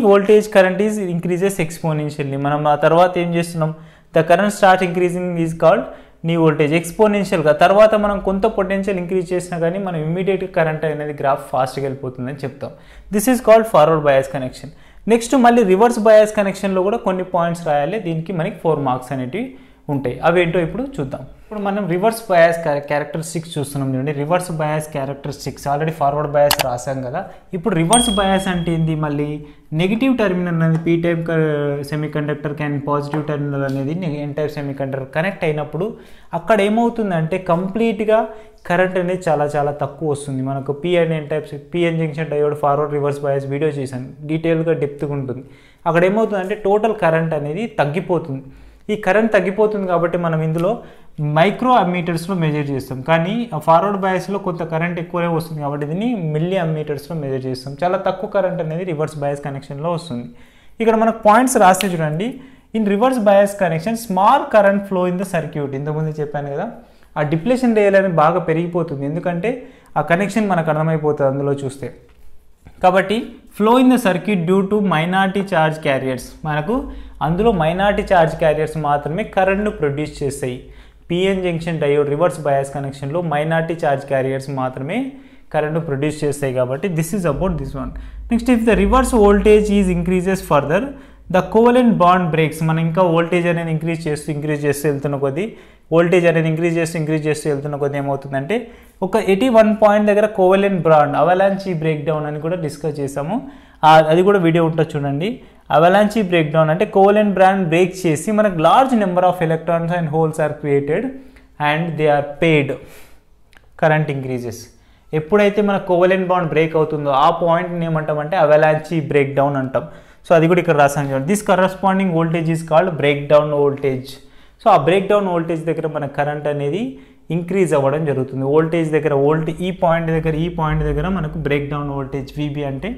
voltage current is increases exponentially. మనం ఆ తర్వాత ఏం చేస్తున్నాం, the current start increasing is called నీ వోల్టేజ్ ఎక్స్పోనెన్షియల్గా. తర్వాత మనం కొంత పొటెన్షియల్ ఇంక్రీజ్ చేసినా కానీ మనం ఇమ్మీడియట్గా కరెంట్ అనేది గ్రాఫ్ ఫాస్ట్గా వెళ్ళిపోతుందని చెప్తాం. This is called forward bias connection. Next మళ్ళీ రివర్స్ బయాస్ కనెక్షన్లో కూడా కొన్ని పాయింట్స్ రాయాలి, దీనికి మనకి 4 మార్క్స్ అనేటివి ఉంటాయి. అవి ఏంటో ఇప్పుడు చూద్దాం. ఇప్పుడు మనం రివర్స్ బయాస్ క్యారెక్టరిస్టిక్స్ చూస్తున్నాం చూడండి. Reverse bias characteristics already forward bias రాసాం కదా. ఇప్పుడు రివర్స్ బయాస్ అంటే ఏంది, మళ్ళీ నెగిటివ్ టెర్మినల్ అనేది P type semiconductor can positive terminal అనేది ఎన్ టైప్ సెమీకండక్టర్ కనెక్ట్ అయినప్పుడు అక్కడ ఏమవుతుందంటే కంప్లీట్గా కరెంట్ అనేది చాలా తక్కువ వస్తుంది. మనకు P and N types PN junction diode forward reverse bias video చేశాను, డీటెయిల్గా డెప్త్గా ఉంటుంది. అక్కడ ఏమవుతుందంటే టోటల్ కరెంట్ అనేది తగ్గిపోతుంది. ఈ కరెంట్ తగ్గిపోతుంది కాబట్టి మనం ఇందులో మైక్రో అమ్మీటర్స్లో మెజర్ చేస్తాం, కానీ ఫార్వర్డ్ బయాస్లో కొంత కరెంట్ ఎక్కువనే వస్తుంది కాబట్టి దీన్ని మిల్లీ అమ్మీటర్స్లో మెజర్ చేస్తాం. చాలా తక్కువ కరెంట్ అనేది రివర్స్ బయాస్ కనెక్షన్లో వస్తుంది. ఇక్కడ మనకు పాయింట్స్ రాస్తే చూడండి. In reverse bias connection small current flow in the circuit. ఇంతకుముందు చెప్పాను కదా, ఆ డిప్లేషన్ రేల్ అనేది బాగా పెరిగిపోతుంది, ఎందుకంటే ఆ కనెక్షన్ మనకు అర్థమైపోతుంది అందులో చూస్తే. కాబట్టి flow in the circuit due to minority charge carriers, మనకు అందులో మైనారిటీ ఛార్జ్ క్యారియర్స్ మాత్రమే కరెంట్ను ప్రొడ్యూస్ చేస్తాయి. PN junction diode reverse bias కనెక్షన్లో మైనారిటీ ఛార్జ్ క్యారియర్స్ మాత్రమే కరెంట్ను ప్రొడ్యూస్ చేస్తాయి కాబట్టి this is about this one. Next if the reverse voltage is increases further the covalent bond breaks. మనం ఇంకా వోల్టేజ్ అనేది ఇంక్రీజ్ చేస్తూ వెళ్తున్న కొద్దీ వోల్టేజ్ అనేది ఇంక్రీజ్ చేస్తూ వెళ్తున్న కొద్దీ ఏమవుతుందంటే ఒక 81 పాయింట్ దగ్గర covalent bond avalanche breakdown అని కూడా డిస్కస్ చేసాము, అది కూడా వీడియో ఉంటుంది చూడండి. అవలాంచీ బ్రేక్ డౌన్ అంటే కోవలెంట్ బాండ్ బ్రేక్ చేసి మనకు large number of electrons and holes are created and they are paid, current increases. ఎప్పుడైతే మన కోవలెంట్ బాండ్ బ్రేక్ అవుతుందో ఆ పాయింట్ని ఏమంటామంటే అవలాంచీ బ్రేక్ డౌన్ అంటాం. సో అది కూడా ఇక్కడ రాసాను చూడండి. This corresponding voltage is called breakdown voltage. So ఆ బ్రేక్ డౌన్ వోల్టేజ్ దగ్గర మన కరెంట్ అనేది ఇంక్రీజ్ అవ్వడం జరుగుతుంది. వోల్టేజ్ దగ్గర ఈ పాయింట్ దగ్గర మనకు బ్రేక్ డౌన్ వోల్టేజ్ వీబీ అంటే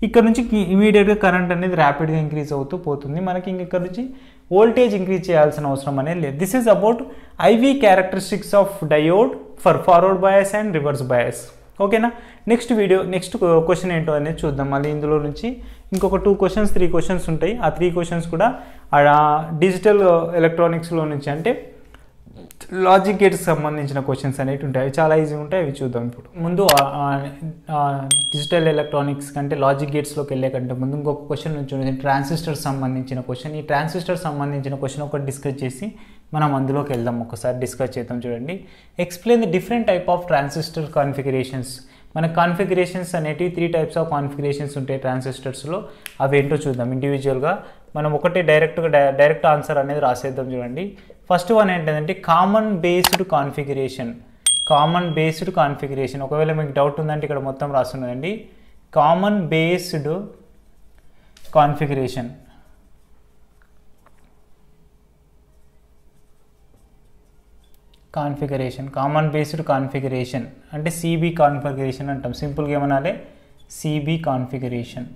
ఇక్కడ నుంచి ఇమీడియట్గా కరెంట్ అనేది ర్యాపిడ్గా ఇంక్రీజ్ అవుతూ పోతుంది. మనకి ఇక్కడ నుంచి వోల్టేజ్ ఇంక్రీజ్ చేయాల్సిన అవసరం అనేది లేదు. This is about ivy characteristics of diode for forward bias and reverse bias. ఓకేనా. నెక్స్ట్ క్వశ్చన్ ఏంటో అనేది చూద్దాం. మళ్ళీ ఇందులో నుంచి ఇంకొక 3 క్వశ్చన్స్ ఉంటాయి. ఆ 3 క్వశ్చన్స్ కూడా డిజిటల్ ఎలక్ట్రానిక్స్లో నుంచి అంటే లాజిక్ గేట్స్ సంబంధించిన క్వశ్చన్స్ అనేవి ఉంటాయి. అవి చాలా ఈజీ ఉంటాయి, అవి చూద్దాం. ఇప్పుడు ముందు డిజిటల్ ఎలక్ట్రానిక్స్ కంటే లాజిక్ గేట్స్లోకి వెళ్ళే కంటే ముందు ఇంకొక క్వశ్చన్ నుంచి ట్రాన్సిస్టర్ సంబంధించిన క్వశ్చన్. ఈ ట్రాన్సిస్టర్ సంబంధించిన క్వశ్చన్ ఒకటి డిస్కస్ చేసి మనం అందులోకి వెళ్దాం, ఒకసారి డిస్కస్ చేద్దాం. చూడండి, explain the different type of transistor configurations. మన కాన్ఫిగరేషన్స్ అనేటివి 3 టైప్స్ ఆఫ్ కాన్ఫిగరేషన్స్ ఉంటాయి ట్రాన్సిస్టర్స్లో. అవి ఏంటో చూద్దాం ఇండివిజువల్గా. మనం ఒకటే డైరెక్ట్ ఆన్సర్ అనేది రాసేద్దాం. చూడండి, ఫస్ట్ వన్ ఏంటంటే కామన్ బేస్డ్ కాన్ఫిగరేషన్. ఒకవేళ మీకు డౌట్ ఉందంటే ఇక్కడ మొత్తం రాస్తున్నదండి. Common based configuration. Common based configuration అంటే సిబి కాన్ఫిగరేషన్ అంటాం. సింపుల్గా ఏమనాలి, సిబి కాన్ఫిగరేషన్.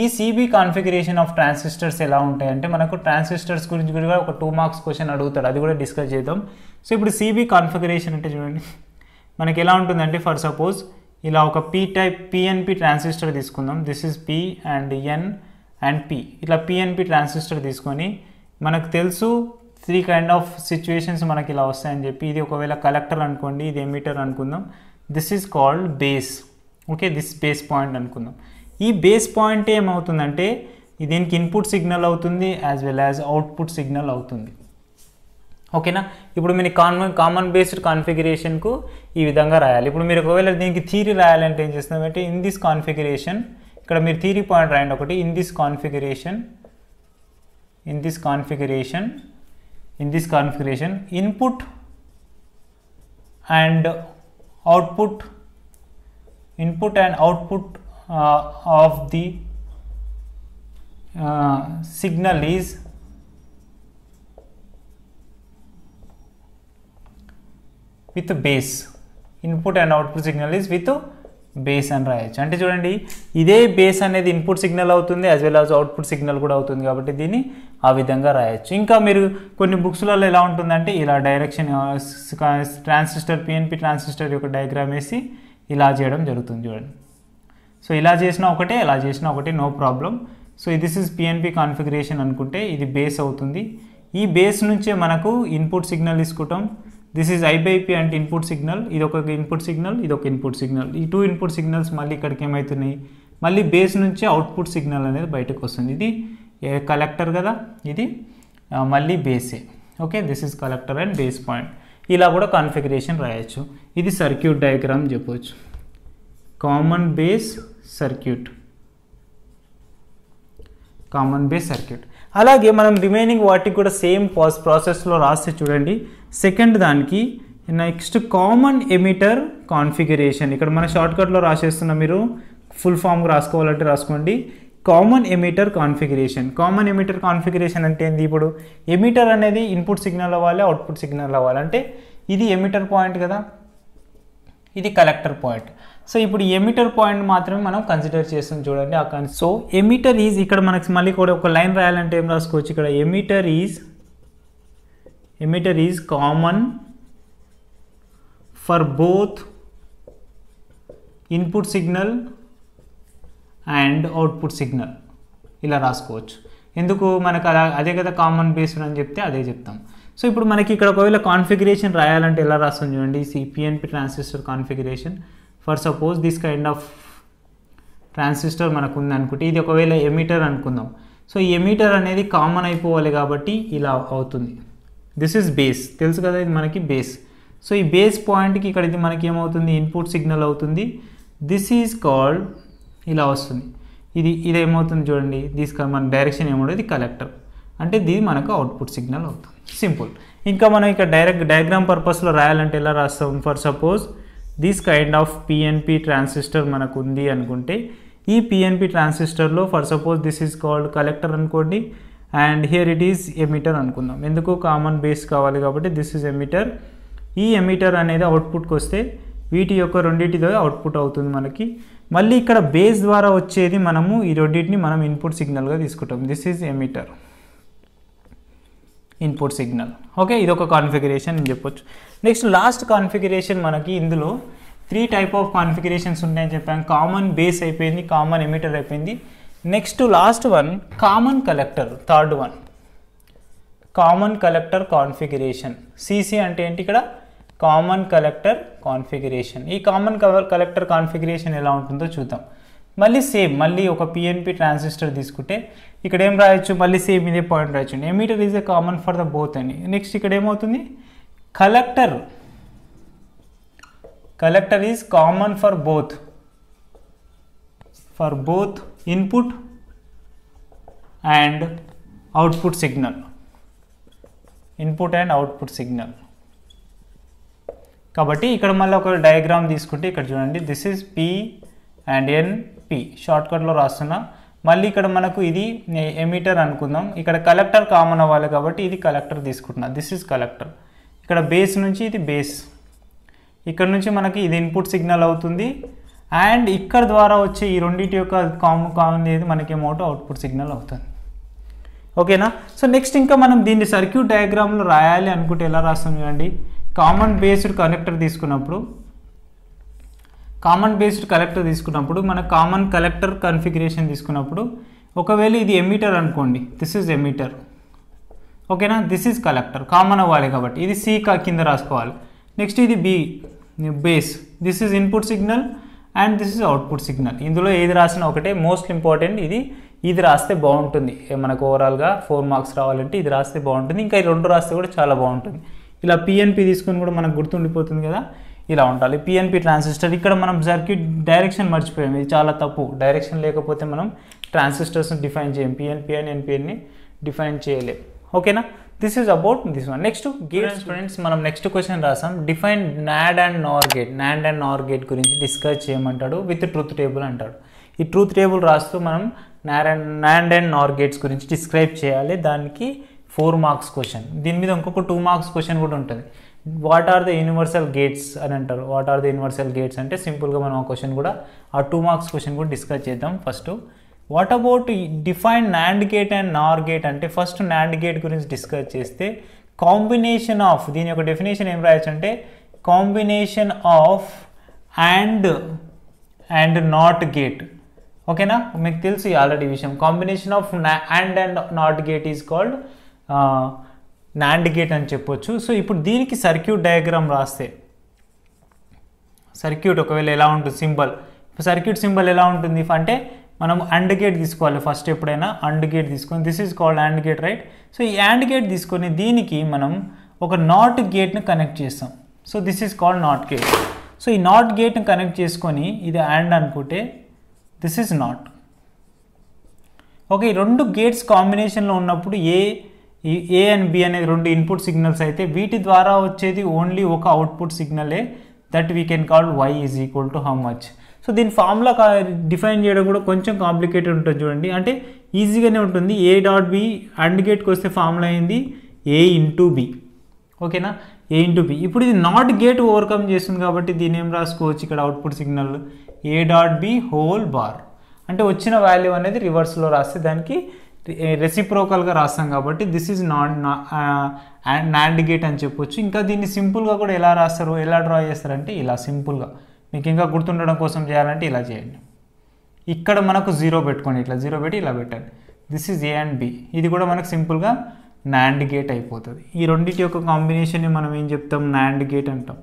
ఈ సిబి కాన్ఫిగరేషన్ ఆఫ్ ట్రాన్సిస్టర్స్ ఎలా ఉంటాయంటే మనకు ట్రాన్సిస్టర్స్ గురించి కూడా ఒక 2 మార్క్స్ క్వశ్చన్ అడుగుతాడు, అది కూడా డిస్కస్ చేద్దాం. సో ఇప్పుడు సిబి కాన్ఫిగరేషన్ అంటే చూడండి మనకి ఎలా ఉంటుందంటే, ఫర్ సపోజ్ ఇలా ఒక పిఎన్పి ట్రాన్సిస్టర్ తీసుకుందాం. This is P and N and P. ఇట్లా పిఎన్పి ట్రాన్సిస్టర్ తీసుకొని మనకు తెలుసు 3 కైండ్ ఆఫ్ సిచ్యువేషన్స్ మనకి ఇలా వస్తాయని చెప్పి. ఇది ఒకవేళ కలెక్టర్ అనుకోండి, ఇది ఎమిటర్ అనుకుందాం. This is called base. Okay, this base point అనుకుందాం. ఈ బేస్ పాయింట్ ఏమవుతుందంటే దీనికి ఇన్పుట్ సిగ్నల్ అవుతుంది as well as output signal అవుతుంది. ఓకేనా. ఇప్పుడు మీరు కామన్ బేస్డ్ కాన్ఫిగరేషన్కు ఈ విధంగా రాయాలి. ఇప్పుడు మీరు ఒకవేళ దీనికి థియరీ రాయాలంటే ఏం చేస్తున్నామంటే ఇన్ దిస్ కాన్ఫిగరేషన్, ఇక్కడ మీరు థియరీ పాయింట్ రాయండి ఒకటి. In this configuration input and output of the signal is with base. Input and output signal is with base అని రాయొచ్చు. అంటే చూడండి ఇదే బేస్ అనేది ఇన్పుట్ సిగ్నల్ అవుతుంది as well as output signal కూడా అవుతుంది కాబట్టి దీన్ని ఆ విధంగా రాయొచ్చు. ఇంకా మీరు కొన్ని బుక్స్లలో ఎలా ఉంటుందంటే ఇలా డైరెక్షన్ ట్రాన్సిస్టర్ పిఎన్పి ట్రాన్సిస్టర్ యొక్క డయాగ్రామ్ వేసి ఇలా చేయడం జరుగుతుంది చూడండి. సో ఇలా చేసినా ఒకటే ఇలా చేసినా ఒకటే no problem. So this is PNP configuration అనుకుంటే ఇది బేస్ అవుతుంది. ఈ బేస్ నుంచే మనకు ఇన్పుట్ సిగ్నల్ తీసుకుంటాం. దిస్ ఈజ్ I/P అంటే ఇన్పుట్ సిగ్నల్, ఇది ఒక ఇన్పుట్ సిగ్నల్, ఇది ఒక ఇన్పుట్ సిగ్నల్. ఈ 2 ఇన్పుట్ సిగ్నల్స్ మళ్ళీ ఇక్కడికి ఏమవుతున్నాయి, మళ్ళీ బేస్ నుంచి అవుట్పుట్ సిగ్నల్ అనేది బయటకు వస్తుంది. ఇది కలెక్టర్ కదా, ఇది మళ్ళీ బేసే. Okay, this is collector and base point. ఇలా కూడా కాన్ఫిగరేషన్ రాయొచ్చు. ఇది సర్క్యూట్ డయాగ్రామ్ చెప్పవచ్చు, కామన్ బేస్ సర్క్యూట్. అలాగే మనం రిమైనింగ్ వాటికి కూడా సేమ్ ప్రాసెస్లో రాస్తే చూడండి. సెకండ్ దానికి నెక్స్ట్ కామన్ ఎమిటర్ కాన్ఫిగరేషన్. ఇక్కడ మన షార్ట్కట్లో రాసేస్తున్నా, మీరు ఫుల్ ఫామ్ రాసుకోవాలంటే రాసుకోండి. Common emitter configuration. Common emitter configuration అంటే ఏంది, ఇప్పుడు ఎమిటర్ అనేది ఇన్పుట్ సిగ్నల్ అవ్వాలి, అవుట్పుట్ సిగ్నల్ అవ్వాలి. అంటే ఇది ఎమిటర్ పాయింట్ కదా, ఇది కలెక్టర్ పాయింట్. సో ఇప్పుడు ఎమిటర్ పాయింట్ మాత్రమే మనం కన్సిడర్ చేస్తాం చూడండి. సో ఎమిటర్ ఈజ్, ఇక్కడ మనకి మళ్ళీ కూడా ఒక లైన్ రాయాలంటే ఏం రాసుకోవచ్చు, ఇక్కడ emitter is common for both input signal and output signal. ఇలా రాసుకోవచ్చు. ఎందుకు మనకు అదే కదా కామన్ బేస్డ్ అని చెప్తే అదే చెప్తాం. సో ఇప్పుడు మనకి ఇక్కడ ఒకవేళ కాన్ఫిగరేషన్ రాయాలంటే ఎలా రాస్తాం చూడండి. PNP transistor configuration for suppose this kind of transistor మనకు ఉంది అనుకుంటే, ఇది ఒకవేళ ఎమిటర్ అనుకుందాం. సో ఈ ఎమిటర్ అనేది కామన్ అయిపోవాలి కాబట్టి ఇలా అవుతుంది. దిస్ ఈజ్ బేస్, తెలుసు కదా ఇది మనకి బేస్. సో ఈ బేస్ పాయింట్కి ఇక్కడ ఇది మనకి ఏమవుతుంది, ఇన్పుట్ సిగ్నల్ అవుతుంది. దిస్ ఈజ్ కాల్డ్, ఇలా వస్తుంది. ఇది ఏమవుతుంది చూడండి, మన డైరెక్షన్ ఏమవుతుంది, ఇది కలెక్టర్. అంటే ఇది మనకు అవుట్పుట్ సిగ్నల్ అవుతుంది. సింపుల్. ఇంకా మనం ఇక్కడ డైరెక్ట్ డయాగ్రామ్ పర్పస్లో రాయాలంటే ఎలా రాస్తాం, for suppose this kind of PNP transistor మనకు ఉంది అనుకుంటే, ఈ పిఎన్పి ట్రాన్సిస్టర్లో for suppose this is called collector అనుకోండి, and here it is emitter అనుకుందాం. ఎందుకు కామన్ బేస్ కావాలి కాబట్టి దిస్ ఈజ్ ఎమిటర్. ఈ ఎమిటర్ అనేది అవుట్పుట్కి వస్తే వీటి యొక్క రెండింటితో అవుట్పుట్ అవుతుంది మనకి. మళ్ళీ ఇక్కడ బేస్ ద్వారా వచ్చేది మనము ఈ రెండింటిని మనం ఇన్పుట్ సిగ్నల్గా తీసుకుంటాం. This is emitter, input signal. Okay, ఇది ఒక కాన్ఫిగరేషన్ అని చెప్పొచ్చు. నెక్స్ట్ లాస్ట్ కాన్ఫిగరేషన్ మనకి ఇందులో 3 టైప్ ఆఫ్ కాన్ఫిగరేషన్స్ ఉంటాయని చెప్పాను. కామన్ బేస్ అయిపోయింది, కామన్ ఎమిటర్ అయిపోయింది. Next last one common collector, third one common collector configuration. CC అంటే ఏంటి, ఇక్కడ కామన్ కలెక్టర్ కాన్ఫిగరేషన్. ఈ కామన్ కలెక్టర్ కాన్ఫిగరేషన్ ఎలా ఉంటుందో చూద్దాం. మళ్ళీ సేమ్, మళ్ళీ ఒక పిఎన్పి ట్రాన్సిస్టర్ తీసుకుంటే ఇక్కడ ఏం రాయొచ్చు, మళ్ళీ సేమ్ ఇదే పాయింట్ రాయొచ్చు. Emitter is a common for the both అని. నెక్స్ట్ ఇక్కడ ఏమవుతుంది, collector is common for both input and output signal. కాబట్టి ఇక్కడ మళ్ళీ ఒక డయాగ్రామ్ తీసుకుంటే ఇక్కడ చూడండి, దిస్ ఈజ్ పి అండ్ ఎన్పి షార్ట్కట్లో రాస్తున్నా. మళ్ళీ ఇక్కడ మనకు ఇది ఎమిటర్ అనుకుందాం, ఇక్కడ కలెక్టర్ కామన్ అవ్వాలి కాబట్టి ఇది కలెక్టర్ తీసుకుంటున్నా. This is collector. ఇక్కడ బేస్ నుంచి ఇది బేస్, ఇక్కడ నుంచి మనకి ఇది ఇన్పుట్ సిగ్నల్ అవుతుంది. అండ్ ఇక్కడ ద్వారా వచ్చే ఈ రెండింటి యొక్క కామన్ ఏది మనకి ఏమవుతుంది, అవుట్పుట్ సిగ్నల్ అవుతుంది. ఓకేనా. సో నెక్స్ట్ ఇంకా మనం దీన్ని సర్క్యూట్ డయాగ్రామ్లో రాయాలి అనుకుంటే ఎలా రాస్తాం చూడండి. కామన్ బేస్డ్ కలెక్టర్ తీసుకున్నప్పుడు మన కామన్ కలెక్టర్ కాన్ఫిగరేషన్ తీసుకున్నప్పుడు, ఒకవేళ ఇది ఎమిటర్ అనుకోండి, దిస్ ఈజ్ ఎమిటర్. ఓకేనా, దిస్ ఈజ్ కలెక్టర్, కామన్ అవ్వాలి కాబట్టి ఇది సి కింద రాసుకోవాలి. నెక్స్ట్ ఇది B base, this is input signal and this is output signal. ఇందులో ఏది రాసినా ఒకటే, మోస్ట్ ఇంపార్టెంట్ ఇది రాస్తే బాగుంటుంది. మనకు ఓవరాల్గా 4 మార్క్స్ రావాలంటే ఇది రాస్తే బాగుంటుంది. ఇంకా ఈ 2 రాస్తే కూడా చాలా బాగుంటుంది. ఇలా పిఎన్పి తీసుకొని కూడా మనకు గుర్తుండిపోతుంది కదా, ఇలా ఉండాలి. పిఎన్పి ట్రాన్సిస్టర్, ఇక్కడ మనం సర్క్యూట్ డైరెక్షన్ మర్చిపోయాం, ఇది చాలా తప్పు. డైరెక్షన్ లేకపోతే మనం ట్రాన్సిస్టర్స్ని డిఫైన్ చేయం, పిఎన్పి అండ్ ఎన్పిఎన్ని డిఫైన్ చేయలేం. ఓకేనా, this is about this one. Next gates friends, మనం నెక్స్ట్ క్వశ్చన్ రాసాం. Define NAND and Nar gate గురించి డిస్కస్ చేయమంటాడు విత్ ట్రూత్ టేబుల్ అంటాడు. ఈ ట్రూత్ టేబుల్ రాస్తూ మనం నాండ్ అండ్ నార్ గేట్స్ గురించి డిస్క్రైబ్ చేయాలి. దానికి 4 మార్క్స్ క్వశ్చన్. దీని మీద ఇంకొక 2 మార్క్స్ క్వశ్చన్ కూడా ఉంటుంది. What are the universal gates అని అంటారు. What are the universal gates అంటే సింపుల్గా మనం ఆ క్వశ్చన్ కూడా ఆ 2 మార్క్స్ క్వశ్చన్ కూడా డిస్కస్ చేద్దాం. First what about define NAND gate and NOR gate అంటే ఫస్ట్ NAND గేట్ గురించి డిస్కస్ చేస్తే కాంబినేషన్ ఆఫ్ దీని యొక్క డెఫినేషన్ ఏం రాయొచ్చు అంటే combination of and not gate. ఓకేనా, మీకు తెలుసు ఆల్రెడీ విషయం. Combination of and not gate is called NAND gate అని చెప్పొచ్చు. సో ఇప్పుడు దీనికి సర్క్యూట్ డయాగ్రామ్ రాస్తే సర్క్యూట్ ఒకవేళ ఎలా ఉంటుంది సింబల్, సర్క్యూట్ సింబల్ ఎలా ఉంటుంది అంటే మనం AND గేట్ తీసుకోవాలి ఫస్ట్. ఎప్పుడైనా AND గేట్ తీసుకొని this is called AND gate right. So ఈ AND గేట్ తీసుకొని దీనికి మనం ఒక నాట్ గేట్ని కనెక్ట్ చేస్తాం. So this is called not gate. So ఈ నాట్ గేట్ని కనెక్ట్ చేసుకొని ఇది AND అనుకుంటే దిస్ ఈజ్ నాట్. ఓకే, ఈ 2 గేట్స్ కాంబినేషన్లో ఉన్నప్పుడు ఏ అండ్ బి అనేది 2 ఇన్పుట్ సిగ్నల్స్ అయితే వీటి ద్వారా వచ్చేది ఓన్లీ ఒక అవుట్పుట్ సిగ్నలే, that we can call y is equal to how much. So దీని ఫార్ములా డిఫైన్ చేయడం కూడా కొంచెం కాంప్లికేటెడ్ ఉంటుంది చూడండి. అంటే ఈజీగానే ఉంటుంది. ఏ డాట్ బి AND గేట్కి వస్తే ఫార్ములా అయింది ఏ ఇంటూ బి. ఓకేనా, ఏ ఇంటూ బి. ఇప్పుడు ఇది నాట్ గేట్ ఓవర్కమ్ చేస్తుంది కాబట్టి దీని ఏం రాసుకోవచ్చు ఇక్కడ అవుట్పుట్ సిగ్నల్ ఏ డాట్ బి హోల్ బార్. అంటే వచ్చిన వాల్యూ అనేది రివర్స్లో రాస్తే దానికి రెసిప్రోకల్గా రాస్తాం కాబట్టి దిస్ ఈజ్ NAND గేట్ అని చెప్పొచ్చు. ఇంకా దీన్ని సింపుల్గా కూడా ఎలా రాస్తారు, ఎలా డ్రా చేస్తారంటే ఇలా సింపుల్గా. మీకు ఇంకా గుర్తుండడం కోసం చేయాలంటే ఇలా చేయండి. ఇక్కడ మనకు 0 పెట్టుకోండి, ఇట్లా 0 పెట్టి ఇలా పెట్టండి. This is A and B. ఇది కూడా మనకు సింపుల్గా NAND గేట్ అయిపోతుంది. ఈ రెండింటి యొక్క కాంబినేషన్ని మనం ఏం చెప్తాం NAND గేట్ అంటాం.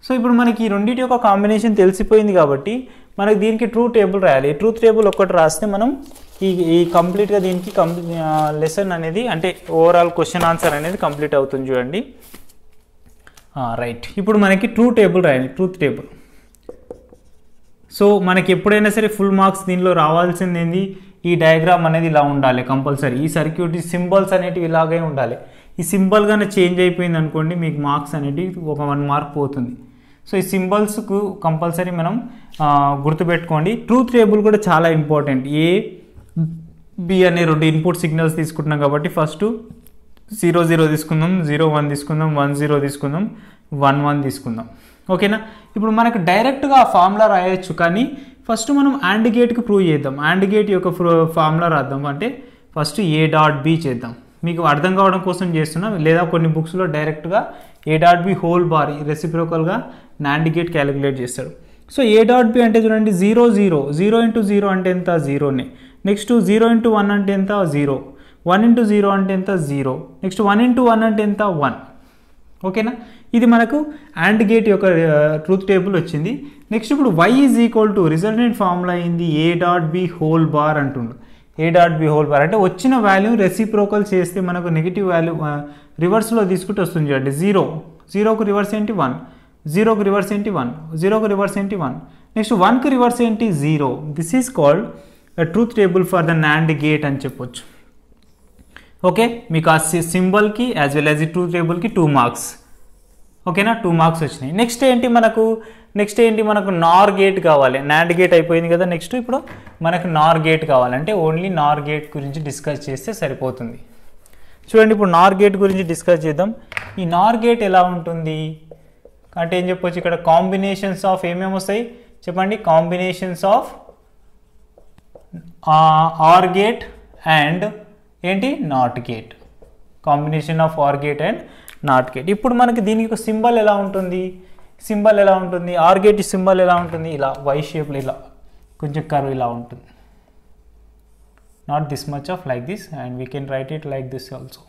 సో ఇప్పుడు మనకి ఈ రెండింటి యొక్క కాంబినేషన్ తెలిసిపోయింది కాబట్టి మనకి దీనికి ట్రూత్ టేబుల్ రాయాలి. ట్రూత్ టేబుల్ ఒక్కటి రాస్తే మనం ఈ కంప్లీట్గా దీనికి లెసన్ అనేది అంటే ఓవరాల్ క్వశ్చన్ ఆన్సర్ అనేది కంప్లీట్ అవుతుంది చూడండి. రైట్, ఇప్పుడు మనకి ట్రూత్ టేబుల్ రాయాలి. Truth table. సో మనకి ఎప్పుడైనా సరే ఫుల్ మార్క్స్ దీనిలో రావాల్సింది ఏంది, ఈ డయాగ్రామ్ అనేది ఇలా ఉండాలి కంపల్సరీ. ఈ సర్క్యూట్ సింబల్స్ అనేటివి ఇలాగే ఉండాలి. ఈ సింబల్ కానీ చేంజ్ అయిపోయింది అనుకోండి మీకు మార్క్స్ అనేటివి ఒక 1 మార్క్ పోతుంది. సో ఈ సింబల్స్కు కంపల్సరీ మనం గుర్తుపెట్టుకోండి. ట్రూత్ టేబుల్ కూడా చాలా ఇంపార్టెంట్. ఏ బి అనే 2 ఇన్పుట్ సిగ్నల్స్ తీసుకుంటున్నాం కాబట్టి ఫస్ట్ 0 0 తీసుకుందాం, 0 1 తీసుకుందాం, 1 0 తీసుకుందాం, 1 1 తీసుకుందాం. ఓకేనా, ఇప్పుడు మనకు డైరెక్ట్గా ఆ ఫార్ములా రాయొచ్చు కానీ ఫస్ట్ మనం AND గేట్కి ప్రూవ్ చేద్దాం. AND గేట్ యొక్క ఫార్ములా రాద్దాం. అంటే ఫస్ట్ ఏ డాట్ బి చేద్దాం. మీకు అర్థం కావడం కోసం చేస్తున్నాం, లేదా కొన్ని బుక్స్లో డైరెక్ట్గా A dot B whole bar రెసిప్రోకల్గా NAND గేట్ క్యాలిక్యులేట్ చేస్తాడు. సో ఏ డాట్ బి అంటే చూడండి 0 0 0 ఇంటూ 0 అంటే ఎంత 0నే. నెక్స్ట్ 0 ఇంటూ 1 అంటే ఎంత 0, 1 ఇంటూ 0 అంటే ఎంత 0, నెక్స్ట్ 1 ఇంటూ 1 అంటే ఎంత 1. ఓకేనా, ఇది మనకు AND గేట్ యొక్క ట్రూత్ టేబుల్ వచ్చింది. నెక్స్ట్ ఇప్పుడు y is equal to resultant formula అయింది ఏ డాట్ బి హోల్ బార్ అంటుండు. ఏ డాట్ బి హోల్ బార్ అంటే వచ్చిన వాల్యూ రెసిప్రోకల్ చేస్తే మనకు నెగిటివ్ వాల్యూ రివర్స్లో తీసుకుంటూ వస్తుంది చూడండి. 0 0కు రివర్స్ ఏంటి 1, 0కు రివర్స్ ఏంటి 1, 0కు రివర్స్ ఏంటి 1, నెక్స్ట్ 1కు రివర్స్ ఏంటి 0. This is called truth table for the NAND gate అని చెప్పొచ్చు. ఓకే, మీకు ఆ సింబల్కి యాజ్ వెల్ యాజ్ ఈ ట్రూత్ టేబుల్కి 2 మార్క్స్. ఓకేనా, 2 మార్క్స్ వచ్చినాయి. నెక్స్ట్ ఏంటి మనకు NOR గేట్ కావాలి. NAND గేట్ అయిపోయింది కదా. నెక్స్ట్ ఇప్పుడు మనకు NOR గేట్ కావాలంటే ఓన్లీ NOR గేట్ గురించి డిస్కస్ చేస్తే సరిపోతుంది. చూడండి, ఇప్పుడు NOR గేట్ గురించి డిస్కస్ చేద్దాం. ఈ NOR గేట్ ఎలా ఉంటుంది అంటే ఏం చెప్పొచ్చు, ఇక్కడ కాంబినేషన్స్ ఆఫ్ ఏమేమి వస్తాయి చెప్పండి. Combinations of OR gate and ఏంటి not gate. Combination of OR gate and not gate. ఇప్పుడు మనకి దీనికి సింబల్ ఎలా ఉంటుంది, OR గేట్ సింబల్ ఎలా ఉంటుంది, ఇలా వై షేప్లో ఇలా కొంచెం కర్వ్ ఇలా ఉంటుంది. Not this much of like this and we can write it like this also.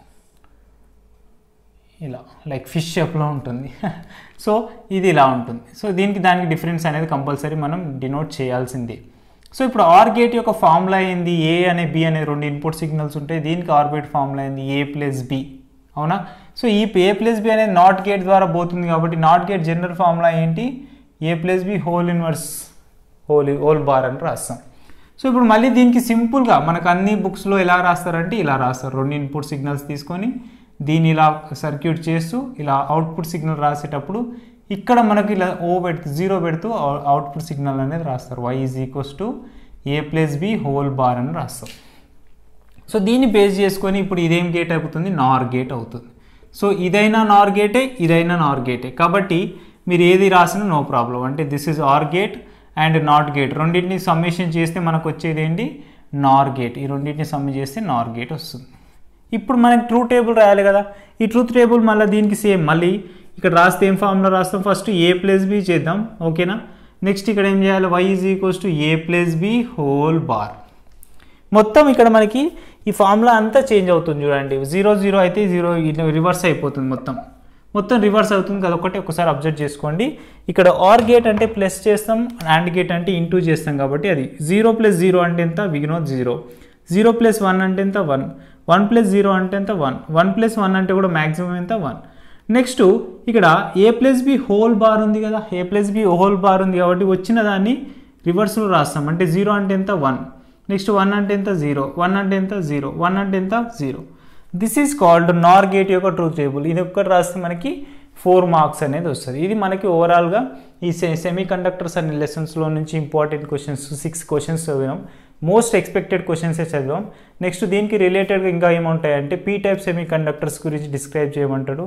ఇలా లైక్ ఫిష్ షేప్లో ఉంటుంది. సో ఇది ఇలా ఉంటుంది. సో దానికి డిఫరెన్స్ అనేది కంపల్సరీ మనం డినోట్ చేయాల్సిందే. సో ఇప్పుడు OR గేట్ యొక్క ఫార్ములా ఏంది, ఏ అనే బి అనే 2 ఇన్పుట్ సిగ్నల్స్ ఉంటాయి. దీనికి OR గేట్ ఫార్ములా ఏంది ఏ ప్లస్ బి. అవునా, సో ఈ ఏ ప్లస్ బి అనేది నాట్ గేట్ ద్వారా పోతుంది కాబట్టి నాట్ గేట్ జనరల్ ఫార్ములా ఏంటి A plus B whole inverse whole bar అని రాస్తాం. సో ఇప్పుడు మళ్ళీ దీనికి సింపుల్గా మనకు అన్ని బుక్స్లో ఎలా రాస్తారంటే ఇలా రాస్తారు. 2 ఇన్పుట్ సిగ్నల్స్ తీసుకొని దీన్ని ఇలా సర్క్యూట్ చేస్తూ ఇలా అవుట్పుట్ సిగ్నల్ రాసేటప్పుడు ఇక్కడ మనకి ఇలా 0 పెడుతూ అవుట్పుట్ సిగ్నల్ అనేది రాస్తారు. y is equals to A plus B whole bar అని రాస్తాం. సో దీన్ని బేస్ చేసుకొని ఇప్పుడు ఇదేం గేట్ అవుతుంది, NOR గేట్ అవుతుంది. సో ఇదైనా నార్ గేటే, ఇదైనా నార్ గేటే. కాబట్టి మీరు ఏది రాసినా నో ప్రాబ్లం. అంటే this is or gate and not gate, రెండింటిని సమ్మేషన్ చేస్తే మనకు వచ్చేది ఏంటి, నార్ గేట్. ఈ రెండింటిని సమ్మి చేస్తే నార్ గేట్ వస్తుంది. ఇప్పుడు మనకి ట్రూత్ టేబుల్ రాయాలి కదా. ఈ ట్రూత్ టేబుల్ మళ్ళీ దీనికి సేమ్, మళ్ళీ ఇక్కడ రాస్తే ఏం ఫార్ములా రాస్తాం, ఫస్ట్ a ప్లస్ b చేద్దాం, ఓకేనా. నెక్స్ట్ ఇక్కడ ఏం చేయాలి, y is equals to a plus b whole bar. మొత్తం ఇక్కడ మనకి ఈ ఫార్ములా అంతా చేంజ్ అవుతుంది చూడండి. 0 0 అయితే 0 రివర్స్ అయిపోతుంది, మొత్తం రివర్స్ అవుతుంది కదా. ఒకసారి అబ్జర్వ్ చేసుకోండి. ఇక్కడ ఆర్ గేట్ అంటే ప్లస్ చేస్తాం, అండ్ గేట్ అంటే ఇంటూ చేస్తాం. కాబట్టి అది 0 ప్లస్ 0 అంటే ఎంత, విగ్నోత్ 0. 0 ప్లస్ 1 అంటే ఎంత, 1. 1 ప్లస్ 0 అంటే ఎంత, 1. 1 ప్లస్ 1 అంటే కూడా మ్యాక్సిమం ఎంత, 1. నెక్స్ట్ ఇక్కడ a plus B whole bar ఉంది కదా, a plus B whole bar ఉంది కాబట్టి వచ్చిన దాన్ని రివర్స్లో రాస్తాం. అంటే 0 అంటే ఎంత, 1. నెక్స్ట్ 1 అంటే ఎంత, 0. 1 అంటే ఎంత, 0. 1 అంటే ఎంత, 0. This is called Nar gate యొక్క ట్రూత్ టేబుల్. ఇది ఒక్కటి రాస్తే మనకి 4 మార్క్స్ అనేది వస్తుంది. ఇది మనకి ఓవరాల్గా ఈ సెమీ కండక్టర్స్ అనే లెసన్స్లో నుంచి ఇంపార్టెంట్ క్వశ్చన్స్ 6 క్వశ్చన్స్ చదివాం. మోస్ట్ ఎక్స్పెక్టెడ్ క్వశ్చన్సే చదివాం. నెక్స్ట్ దీనికి రిలేటెడ్గా ఇంకా ఏముంటాయంటే పీ టైప్ సెమీ కండక్టర్స్ గురించి డిస్క్రైబ్ చేయమంటాడు.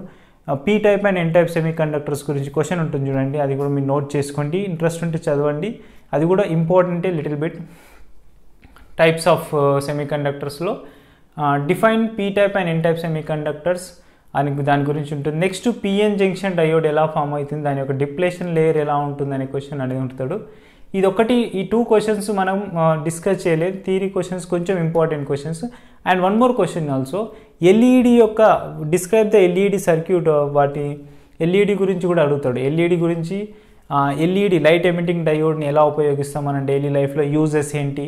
P type and N type semi conductors గురించి క్వశ్చన్ ఉంటుంది చూడండి, అది కూడా మీరు నోట్ చేసుకోండి. ఇంట్రెస్ట్ ఉంటే చదవండి, అది కూడా ఇంపార్టెంటే little bit. Types of semi కండక్టర్స్లో define P type and N type semi conductors అని దాని గురించి ఉంటుంది. నెక్స్ట్ పిఎన్ జంక్షన్ డయోడ్ ఎలా ఫామ్ అవుతుంది, దాని యొక్క డిప్లేషన్ లేయర్ ఎలా ఉంటుంది అనే క్వశ్చన్ అడిగి ఉంటాడు. ఇది ఒకటి, ఈ 2 క్వశ్చన్స్ మనం డిస్కస్ చేయలేదు. థియరీ క్వశ్చన్స్ కొంచెం important questions. And one more question also, LED యొక్క డిస్క్రైబ్ ద ఎల్ఈడి సర్క్యూట్, వాటి ఎల్ఈడి గురించి కూడా అడుగుతాడు. ఎల్ఈడి గురించి, ఎల్ఈడి లైట్ ఎమిటింగ్ డయోడ్ని ఎలా ఉపయోగిస్తాం మన డైలీ లైఫ్లో, యూజెస్ ఏంటి,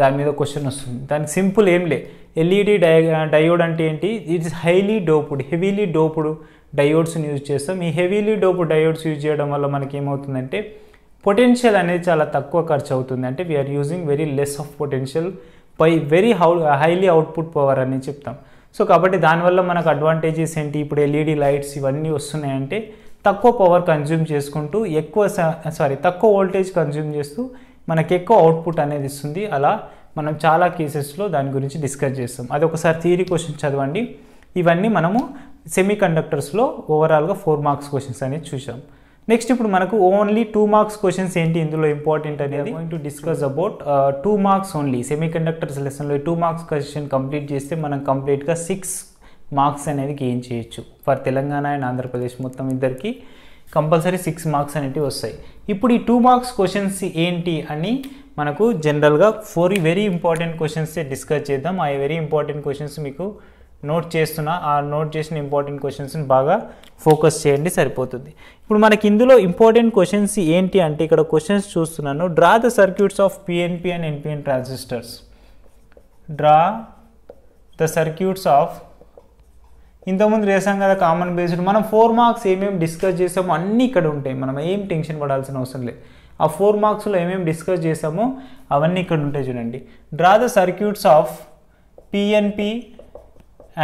దాని మీద క్వశ్చన్ వస్తుంది. దానికి సింపుల్ ఏం లే, ఎల్ఈడి డయోడ్ అంటే ఏంటి, it's highly doped, heavily doped డయోడ్స్ని యూజ్ చేస్తాం. ఈ హెవీలీ డోప్డ్ డయోడ్స్ యూజ్ చేయడం వల్ల మనకి ఏమవుతుందంటే పొటెన్షియల్ అనేది చాలా తక్కువ ఖర్చు అవుతుంది. అంటే we are using very less of potential by very highly output power అని చెప్తాం. సో కాబట్టి దానివల్ల మనకు అడ్వాంటేజెస్ ఏంటి, ఇప్పుడు ఎల్ఈడి లైట్స్ ఇవన్నీ వస్తున్నాయంటే తక్కువ పవర్ కన్జ్యూమ్ చేసుకుంటూ తక్కువ వోల్టేజ్ కన్జ్యూమ్ చేస్తూ మనకి ఎక్కువ అవుట్పుట్ అనేది ఇస్తుంది. అలా మనం చాలా కేసెస్లో దాని గురించి డిస్కస్ చేస్తాం. అది ఒకసారి థియరీ క్వశ్చన్ చదవండి. ఇవన్నీ మనము సెమీ కండక్టర్స్లో ఓవరాల్గా 4 మార్క్స్ క్వశ్చన్స్ అనేది చూసాం. నెక్స్ట్ ఇప్పుడు మనకు ఓన్లీ 2 మార్క్స్ క్వశ్చన్స్ ఏంటి ఇందులో ఇంపార్టెంట్ అనేది going to discuss about 2 marks only. Semi కండక్టర్స్ లెసన్లో 2 మార్క్స్ క్వశ్చన్ కంప్లీట్ చేస్తే మనం కంప్లీట్గా 6 మార్క్స్ అనేది గెయిన్ చేయొచ్చు. ఫర్ తెలంగాణ అండ్ ఆంధ్రప్రదేశ్ మొత్తం ఇద్దరికి కంపల్సరీ 6 మార్క్స్ అనేవి వస్తాయి. ఇప్పుడు ఈ 2 మార్క్స్ క్వశ్చన్స్ ఏంటి అని మనకు జనరల్గా 4 వెరీ ఇంపార్టెంట్ క్వశ్చన్స్ డిస్కస్ చేద్దాం. ఆ వెరీ ఇంపార్టెంట్ క్వశ్చన్స్ మీకు నోట్ చేస్తున్నా, ఆ నోట్ చేసిన ఇంపార్టెంట్ క్వశ్చన్స్ని బాగా ఫోకస్ చేయండి, సరిపోతుంది. ఇప్పుడు మనకి ఇందులో ఇంపార్టెంట్ క్వశ్చన్స్ ఏంటి అంటే ఇక్కడ క్వశ్చన్స్ చూస్తున్నాను. Draw the circuits of PNP and NPN transistors. Draw the circuits of, ఇంతకుముందు చేసాం కదా కామన్ బేస్డ్. మనం 4 మార్క్స్ ఏమేమి డిస్కస్ చేసామో అన్నీ ఇక్కడ ఉంటాయి, మనం ఏం టెన్షన్ పడాల్సిన అవసరం లేదు. ఆ 4 మార్క్స్లో ఏమేమి డిస్కస్ చేసామో అవన్నీ ఇక్కడ ఉంటాయి చూడండి. Draw the circuits of PNP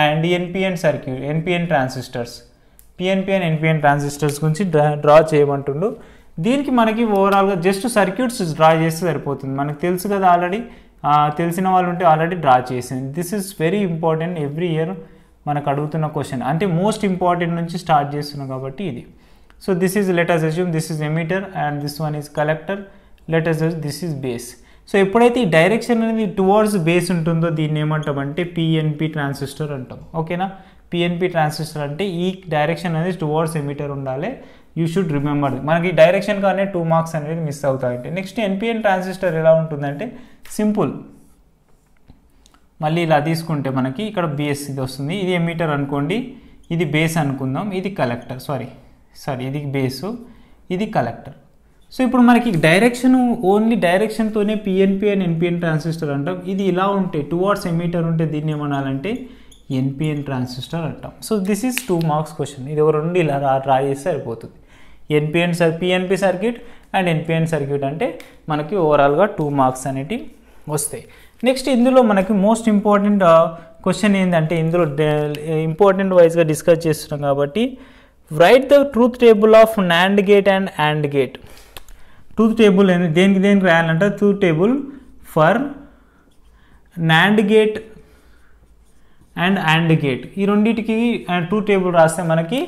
and NPN circuit, NPN transistors, PNP and NPN transistors గురించి డ్రా చేయమంటుండు. దీనికి మనకి ఓవరాల్గా జస్ట్ సర్క్యూట్స్ డ్రా చేస్తే సరిపోతుంది. మనకు తెలుసు కదా ఆల్రెడీ, తెలిసిన వాళ్ళు ఉంటే ఆల్రెడీ డ్రా చేసింది. This is very important, every year మనకు అడుగుతున్న క్వశ్చన్, అంటే మోస్ట్ ఇంపార్టెంట్ నుంచి స్టార్ట్ చేస్తున్నాం కాబట్టి ఇది. So this is, let us assume this is emitter and this one is collector, let us assume this is base. So ఎప్పుడైతే ఈ direction అనేది టువర్డ్స్ బేస్ ఉంటుందో దీన్ని ఏమంటామంటే పిఎన్పి ట్రాన్సిస్టర్ అంటాం. ఓకేనా, పిఎన్పి ట్రాన్సిస్టర్ అంటే ఈ డైరెక్షన్ అనేది టువర్డ్స్ ఎమిటర్ ఉండాలి. You should remember. మనకి డైరెక్షన్ కానీ 2 మార్క్స్ అనేది మిస్ అవుతాయంటే. నెక్స్ట్ ఎన్పిఎన్ ట్రాన్సిస్టర్ ఎలా ఉంటుందంటే సింపుల్, మళ్ళీ ఇలా తీసుకుంటే మనకి ఇక్కడ బేస్ ఇది వస్తుంది, ఇది ఎమిటర్ అనుకోండి, ఇది బేస్ అనుకుందాం, ఇది కలెక్టర్, ఇది బేసు, ఇది కలెక్టర్. సో ఇప్పుడు మనకి డైరెక్షన్, ఓన్లీ డైరెక్షన్తోనే పిఎన్పి అండ్ ఎన్పిఎన్ ట్రాన్సిస్టర్ అంటాం. ఇది ఇలా ఉంటే టువర్డ్స్ ఎమిటర్ ఉంటే దీన్ని ఏమనాలంటే ఎన్పిఎన్ ట్రాన్సిస్టర్ అంటాం. So this is 2 marks question. ఇది ఒక 2 ఇలా డ్రా చేస్తే సరిపోతుంది. PNP circuit and NPN circuit అంటే మనకి ఓవరాల్గా 2 మార్క్స్ అనేటివి వస్తాయి. నెక్స్ట్ ఇందులో మనకి మోస్ట్ ఇంపార్టెంట్ క్వశ్చన్ ఏంటంటే, ఇందులో ఇంపార్టెంట్ వైజ్గా డిస్కస్ చేస్తున్నాం కాబట్టి write the truth table of NAND gate and AND gate. Truth table దేనికి రాయాలంటే truth table for NAND gate and gate. ఈ రెండింటికి ట్రూత్ టేబుల్ రాస్తే మనకి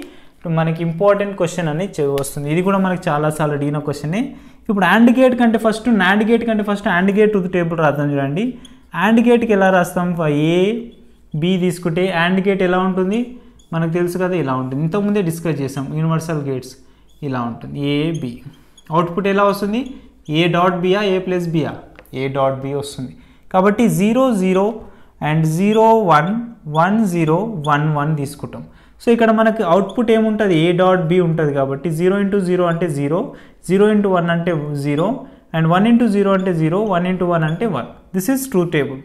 ఇంపార్టెంట్ క్వశ్చన్ అని వస్తుంది. ఇది కూడా మనకి చాలాసార్లు అడిగిన క్వశ్చనే. ఇప్పుడు అండ్ గేట్ కంటే ఫస్ట్ నాండ్ గేట్ కంటే first and gate truth table రాద్దాం. చూడండి, అండ్ గేట్కి ఎలా రాస్తాం? ఏ బి తీసుకుంటే అండ్ గేట్ ఎలా ఉంటుంది మనకు తెలుసు కదా, ఇలా ఉంటుంది. ఇంతకుముందే డిస్కస్ చేసాం. యూనివర్సల్ గేట్స్ ఇలా ఉంటుంది, ఏ బి. అవుట్పుట్ ఎలా వస్తుంది? A dot బియా, A plus బియా? A dot B వస్తుంది. కాబట్టి 0 0 అండ్ 0 1 1 0 1 1 తీసుకుంటాం. సో ఇక్కడ మనకి అవుట్పుట్ ఏముంటుంది? ఏ డాట్ బి ఉంటుంది. కాబట్టి 0 ఇంటూ 0 అంటే 0, 0 ఇంటూ 1 అంటే 0, అండ్ 1 ఇంటూ 0 అంటే 0, 1 ఇంటూ 1 అంటే 1. This is truth table.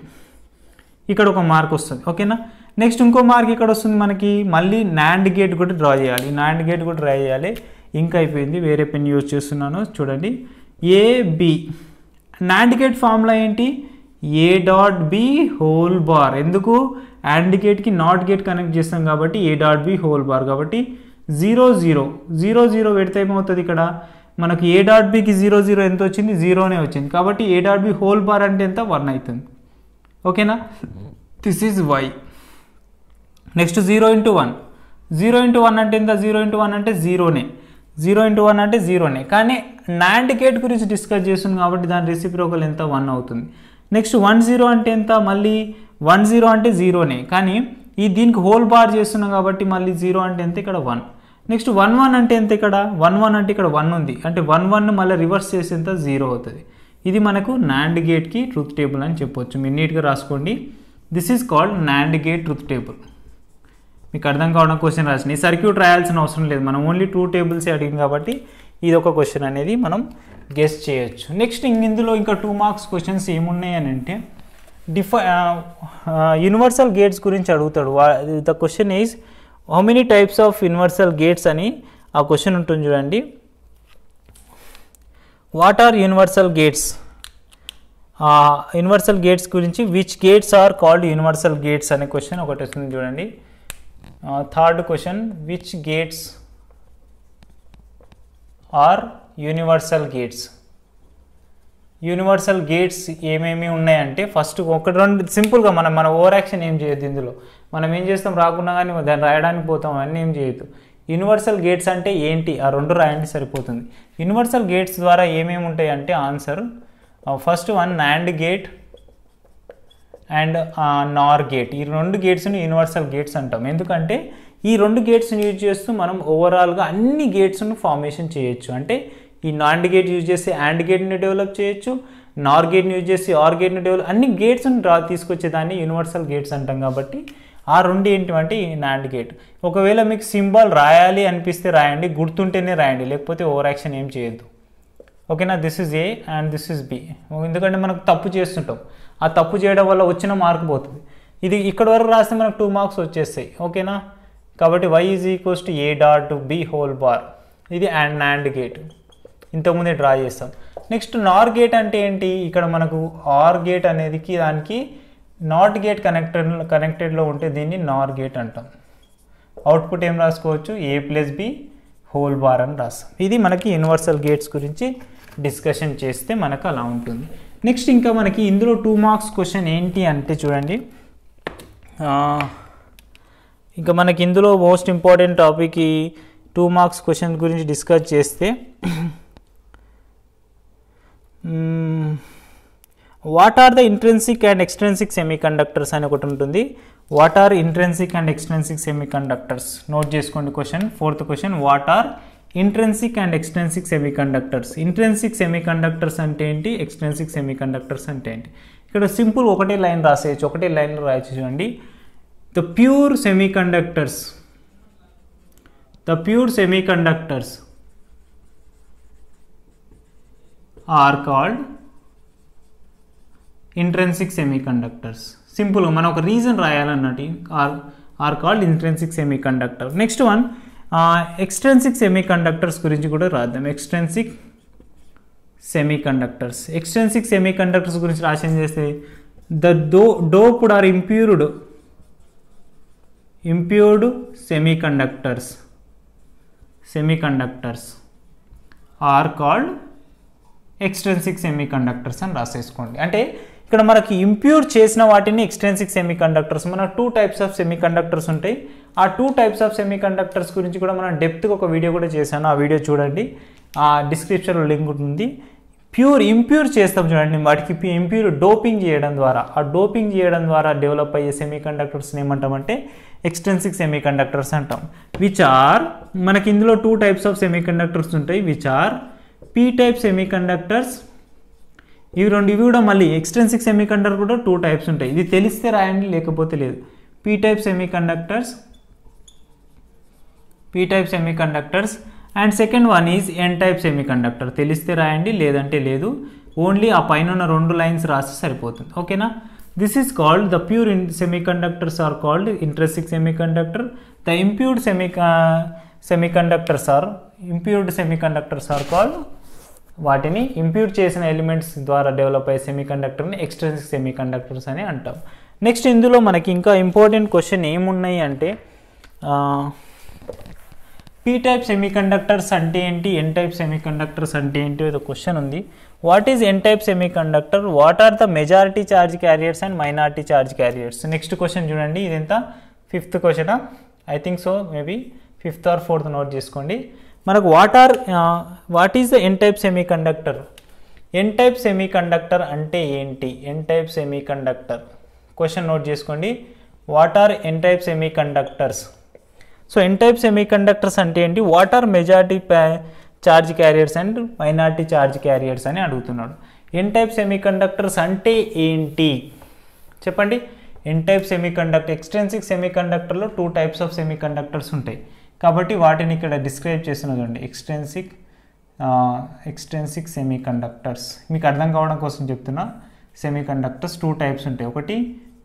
ఇక్కడ ఒక మార్క్ వస్తుంది. ఓకేనా? నెక్స్ట్ ఇంకో మార్క్ ఇక్కడ వస్తుంది మనకి. మళ్ళీ నాండ్ గేట్ కూడా డ్రా చేయాలి. నాండ్ గేట్ కూడా డ్రా చేయాలి. ఇంకా అయిపోయింది, వేరే పెన్ యూజ్ చేస్తున్నాను. చూడండి, A B. NAND gate formula ఏంటి? A dot B whole bar. ఎందుకు? అండ్ గేట్కి నాట్ గేట్ కనెక్ట్ చేస్తాం కాబట్టి A dot B whole bar. కాబట్టి 0 0 0 0 పెడితే ఏమవుతుంది? ఇక్కడ మనకు ఏ డాట్ బికి 0 0 ఎంత వచ్చింది? 0నే వచ్చింది. కాబట్టి A dot B whole bar అంటే ఎంత? 1 అవుతుంది. ఓకేనా? This is Y. Next 0 into 1. 0 into 1 అంటే ఎంత? 0 ఇంటూ 1 అంటే 0నే. 0 ఇంటూ 1 అంటే 0నే. కానీ నాండ్ గేట్ గురించి డిస్కస్ చేస్తుంది కాబట్టి దాని రెసిప్రోకల్ ఎంత? 1 అవుతుంది. నెక్స్ట్ 1 0 అంటే ఎంత? మళ్ళీ 1 0 అంటే 0నే. కానీ దీనికి హోల్ బార్ చేస్తున్నాం కాబట్టి మళ్ళీ 0 అంటే ఎంత? ఇక్కడ 1. నెక్స్ట్ 1 1 అంటే ఎంత? ఇక్కడ 1 1 అంటే ఇక్కడ 1 ఉంది. అంటే 1 1 మళ్ళీ రివర్స్ చేసి ఎంత? 0 అవుతుంది. ఇది మనకు నాండ్ గేట్కి ట్రూత్ టేబుల్ అని చెప్పొచ్చు. మీరు నీట్గా రాసుకోండి. This is called NAND gate truth table. మీకు అర్థం కావడం క్వశ్చన్ రాసిన. ఈ సర్క్యూట్ రాయాల్సిన అవసరం లేదు, మనం ఓన్లీ ట్రూత్ టేబుల్సే అడిగింది కాబట్టి ఇది ఒక క్వశ్చన్ అనేది మనం గెస్ చేయొచ్చు. నెక్స్ట్ ఇందులో ఇంకా 2 మార్క్స్ క్వశ్చన్స్ ఏమున్నాయి అని అంటే యూనివర్సల్ గేట్స్ గురించి అడుగుతాడు. The question is how many types of universal gates అని ఆ క్వశ్చన్ ఉంటుంది. చూడండి, what are universal gates? Universal gates గురించి which gates are called universal gates అనే క్వశ్చన్ ఒకటి వస్తుంది. చూడండి, third question, which gates are universal gates? Universal gates ఏమేమి ఉన్నాయంటే ఫస్ట్ ఒకటి రెండు సింపుల్గా మన ఓవర్ యాక్షన్ ఏం చేయొద్దు. ఇందులో మనం ఏం చేస్తాం? రాకుండా కానీ దాన్ని రాయడానికి పోతాం, అన్నీ ఏం చేయొద్దు. యూనివర్సల్ గేట్స్ అంటే ఏంటి? ఆ రెండు రాయండి సరిపోతుంది. యూనివర్సల్ గేట్స్ ద్వారా ఏమేమి ఉంటాయి అంటే answer first one NAND gate and Nar gate. ఈ రెండు గేట్స్ని యూనివర్సల్ గేట్స్ అంటాం. ఎందుకంటే ఈ రెండు గేట్స్ని యూజ్ చేస్తూ మనం ఓవరాల్గా అన్ని గేట్స్ను ఫార్మేషన్ చేయొచ్చు. అంటే ఈ నాండ్ గేట్ యూజ్ చేసి యాండ్ గేట్ని డెవలప్ చేయొచ్చు, నార్ గేట్ని యూజ్ చేసి ఆర్ గేట్ని డెవలప్, అన్ని గేట్స్ని తీసుకొచ్చేదాన్ని యూనివర్సల్ గేట్స్ అంటాం. కాబట్టి ఆ రెండు ఏంటంటే ఈ నాండ్ గేట్. ఒకవేళ మీకు సింబల్ రాయాలి అనిపిస్తే రాయండి, గుర్తుంటేనే రాయండి, లేకపోతే ఓవర్ యాక్షన్ ఏం చేయొద్దు. ఓకేనా? This is A and this is B. ఎందుకంటే మనకు తప్పు చేస్తుంటాం, ఆ తప్పు చేయడం వల్ల వచ్చిన మార్క్ పోతుంది. ఇది ఇక్కడ వరకు రాస్తే మనకు 2 మార్క్స్ వచ్చేస్తాయి. ఓకేనా? కాబట్టి y is equals to A dot B whole bar. ఇది నాండ్ గేట్, ఇంతకుముందే డ్రా చేస్తాం. నెక్స్ట్ నార్ గేట్ అంటే ఏంటి? ఇక్కడ మనకు ఆర్ గేట్ అనేది దానికి నాట్ గేట్ కనెక్టెడ్లో ఉంటే దీన్ని నార్ గేట్ అంటాం. అవుట్పుట్ ఏం రాసుకోవచ్చు? ఏ ప్లస్ బి హోల్ బార్ అని రాస్తాం. ఇది మనకి యూనివర్సల్ గేట్స్ గురించి డిస్కషన్ చేస్తే మనకు అలా ఉంటుంది. నెక్స్ట్ ఇంకా మనకి ఇందులో 2 మార్క్స్ క్వశ్చన్ ఏంటి అంటే చూడండి, ఇంకా మనకి ఇందులో మోస్ట్ ఇంపార్టెంట్ టాపిక్ ఈ 2 మార్క్స్ క్వశ్చన్ గురించి డిస్కస్ చేస్తే what are the intrinsic and extrinsic semi conductors అని ఒకటి ఉంటుంది. What are intrinsic and extrinsic semi conductors? Note చేసుకోండి question. 4th question, what are intrinsic and extrinsic semi conductors? Intrinsic semi conductors అంటే ఏంటి? Extrinsic semi conductors అంటే ఏంటి? ఇక్కడ simple ఒకటే లైన్ రాసేయచ్చు, ఒకటే లైన్లో రాయచ్చు. చూడండి, the pure semiconductors are called intrinsic semiconductors. సింపుల్గా మనం ఒక రీజన్ రాయాలన్నట్టు are called intrinsic semi conductor. Next one extrinsic semi conductors గురించి కూడా రాద్దాం. ఎక్స్ట్రెన్సిక్ సెమీ కండక్టర్స్ గురించి రాసిన చేస్తే the doped or impured semiconductors are called extrinsic semi conductors అని రాసేసుకోండి. అంటే ఇక్కడ మనకి ఇంప్యూర్ చేసిన వాటిని ఎక్స్ట్రిన్సిక్ సెమీ కండక్టర్స్. మనకు 2 టైప్స్ ఆఫ్ సెమీ కండక్టర్స్ ఉంటాయి. ఆ 2 టైప్స్ ఆఫ్ సెమీ కండక్టర్స్ గురించి కూడా మనం డెప్త్గా ఒక వీడియో కూడా చేశాను. ఆ వీడియో చూడండి, ఆ డిస్క్రిప్షన్లో లింక్ ఉంటుంది. ఇంప్యూర్ చేస్తాం చూడండి, వాటికి ఇంప్యూర్ డోపింగ్ చేయడం ద్వారా, ఆ డోపింగ్ చేయడం ద్వారా డెవలప్ అయ్యే సెమీ కండక్టర్స్ని ఏమంటామంటే ఎక్స్ట్రిన్సిక్ సెమీ కండక్టర్స్ అంటాం. విచ్ ఆర్, మనకి ఇందులో 2 టైప్స్ ఆఫ్ సెమీ కండక్టర్స్ ఉంటాయి. Which are P type semi conductors. ఇవి కూడా మళ్ళీ ఎక్స్ట్రిన్సిక్ సెమీ కండక్టర్ కూడా 2 టైప్స్ ఉంటాయి. ఇది తెలిస్తే రాయండి, లేకపోతే లేదు. P type semi conductors and second one is N type semi conductor. తెలిస్తే రాయండి, లేదంటే లేదు. ఓన్లీ ఆ పైన ఉన్న 2 లైన్స్ రాస్తే సరిపోతుంది. ఓకేనా? This is called the pure semi conductors are called intrinsic semi conductor. The impured semi conductors are called, వాటిని ఇంప్యూర్ చేసిన ఎలిమెంట్స్ ద్వారా డెవలప్ అయ్యే సెమీ కండక్టర్ని ఎక్స్ట్రిన్సిక్ సెమీ కండక్టర్స్ అని అంటాం. నెక్స్ట్ ఇందులో మనకి ఇంకా ఇంపార్టెంట్ క్వశ్చన్ ఏమున్నాయి అంటే పీ టైప్ సెమీ కండక్టర్స్ అంటే ఏంటి, ఎన్ టైప్ సెమీ కండక్టర్స్ అంటే ఏంటి, ఇది క్వశ్చన్ ఉంది. What is N type semi conductor, what are the majority charge carriers and minority charge carriers. Next question చూడండి, ఇది ఎంత 5th క్వశ్చన్, I think so, maybe 5th or 4th note చేసుకోండి. మనకు what is the N type semi conductor. N type semi conductor అంటే ఏంటి, N type semi conductor question note చేసుకోండి. What are N type semi conductors. So N type semi conductors అంటే ఏంటి, what are majority charge carriers and minority charge carriers అని అడుగుతున్నాడు. N type semi conductors అంటే ఏంటి చెప్పండి. N type semi conductor, extrinsic semi కండక్టర్లో 2 types of semi conductors ఉంటాయి. కాబట్టి వాటిని ఇక్కడ డిస్క్రైబ్ చేస్తున్నదండి. ఎక్స్ట్రిన్సిక్ సెమీ కండక్టర్స్ మీకు అర్థం కావడం కోసం చెప్తున్నా. సెమీ కండక్టర్స్ 2 టైప్స్ ఉంటాయి. ఒకటి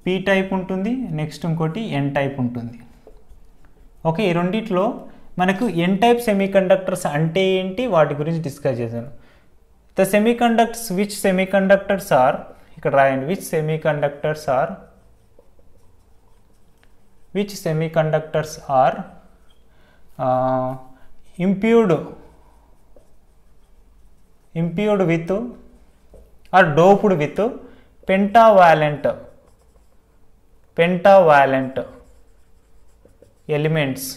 పీ టైప్ ఉంటుంది, నెక్స్ట్ ఇంకోటి ఎన్ టైప్ ఉంటుంది. ఓకే, ఈ రెండిట్లో మనకు ఎన్ టైప్ సెమీ కండక్టర్స్ అంటే ఏంటి, వాటి గురించి డిస్కస్ చేశాను. The semiconductors, which semi conductors are, ఇక్కడ రాయండి, which semi conductors are impured with or doped with pentavalent elements.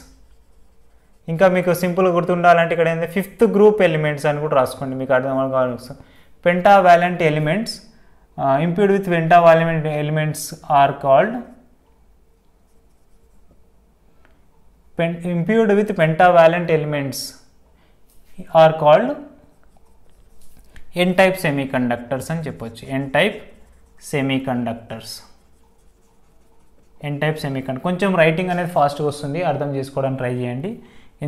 ఇంకా మీకు సింపుల్గా గుర్తుండాలంటే ఇక్కడ ఏంటంటే 5th గ్రూప్ ఎలిమెంట్స్ అని కూడా రాసుకోండి, మీకు అర్థం కావాలి. Pentavalent elements, impured with pentavalent elements are called impured with pentavalent elements are called n-type semiconductors అని చెప్పొచ్చు. n-type semiconductors. n-type semiconductor కొంచెం రైటింగ్ అనేది ఫాస్ట్గా వస్తుంది, అర్థం చేసుకోవడానికి ట్రై చేయండి.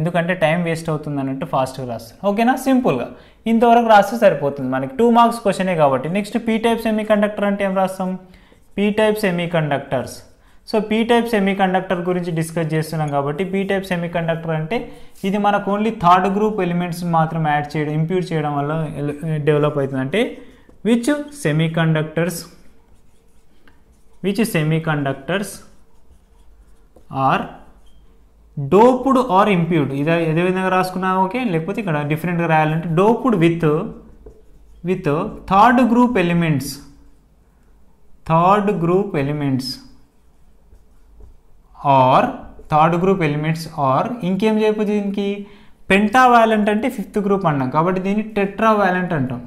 ఎందుకంటే టైం వేస్ట్ అవుతుంది అన్నట్టు ఫాస్ట్గా రాస్తాను. ఓకేనా? సింపుల్గా ఇంతవరకు రాస్తే సరిపోతుంది. మనకి 2 మార్క్స్ క్వశ్చనే కాబట్టి. Next P type semi conductor అంటే ఏం రాస్తాం, P type semi conductors. So P type semi conductor గురించి డిస్కస్ చేస్తున్నాం కాబట్టి పీ టైప్ సెమీ కండక్టర్ అంటే ఇది మనకు ఓన్లీ 3rd గ్రూప్ ఎలిమెంట్స్ మాత్రం యాడ్ చేయడం, ఇంప్యూర్ చేయడం వల్ల డెవలప్ అవుతుంది. అంటే which semi conductors are doped or impured. ఇది ఏదే విధంగా రాసుకున్నా ఓకే, లేకపోతే ఇక్కడ డిఫరెంట్గా రాయాలంటే doped with 3rd group elements or ఇంకేం చేయకపోతే దీనికి పెంటావాలెంట్ అంటే 5th గ్రూప్ అన్నాం కాబట్టి దీన్ని టెట్రావాలెంట్ అంటాం.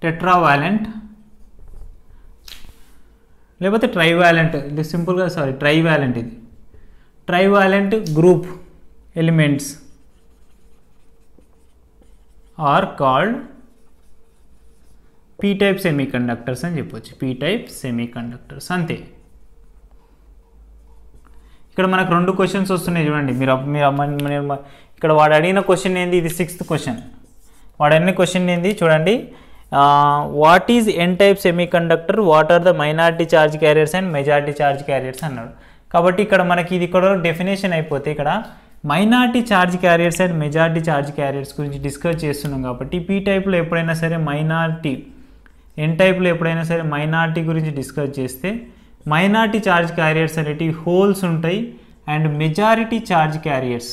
టెట్రావాలెంట్ లేకపోతే ట్రైవాలెంట్, ఇది సింపుల్గా ట్రైవాలెంట్. ఇది trivalent group elements are called P type semi conductors అని చెప్పొచ్చు. పీ టైప్ సెమీ కండక్టర్స్ అంతే. ఇక్కడ మనకు 2 క్వశ్చన్స్ వస్తున్నాయి చూడండి. మీరు ఇక్కడ వాడు అడిగిన క్వశ్చన్ ఏంది, ఇది 6th క్వశ్చన్. వాడు అడిగిన క్వశ్చన్ ఏంది చూడండి, what is N type semi conductor, what are the minority charge carriers and majority charge carriers అన్నాడు. కాబట్టి ఇక్కడ మనకి ఇది ఇక్కడ డెఫినేషన్ అయిపోతే ఇక్కడ minority charge carriers and majority charge carriers గురించి డిస్కస్ చేస్తున్నాం. కాబట్టి పీ టైప్లో ఎప్పుడైనా సరే మైనారిటీ, ఎన్ టైప్లో ఎప్పుడైనా సరే మైనారిటీ గురించి డిస్కస్ చేస్తే మైనారిటీ ఛార్జ్ క్యారియర్స్ అనేటివి హోల్స్ ఉంటాయి అండ్ మెజారిటీ ఛార్జ్ క్యారియర్స్,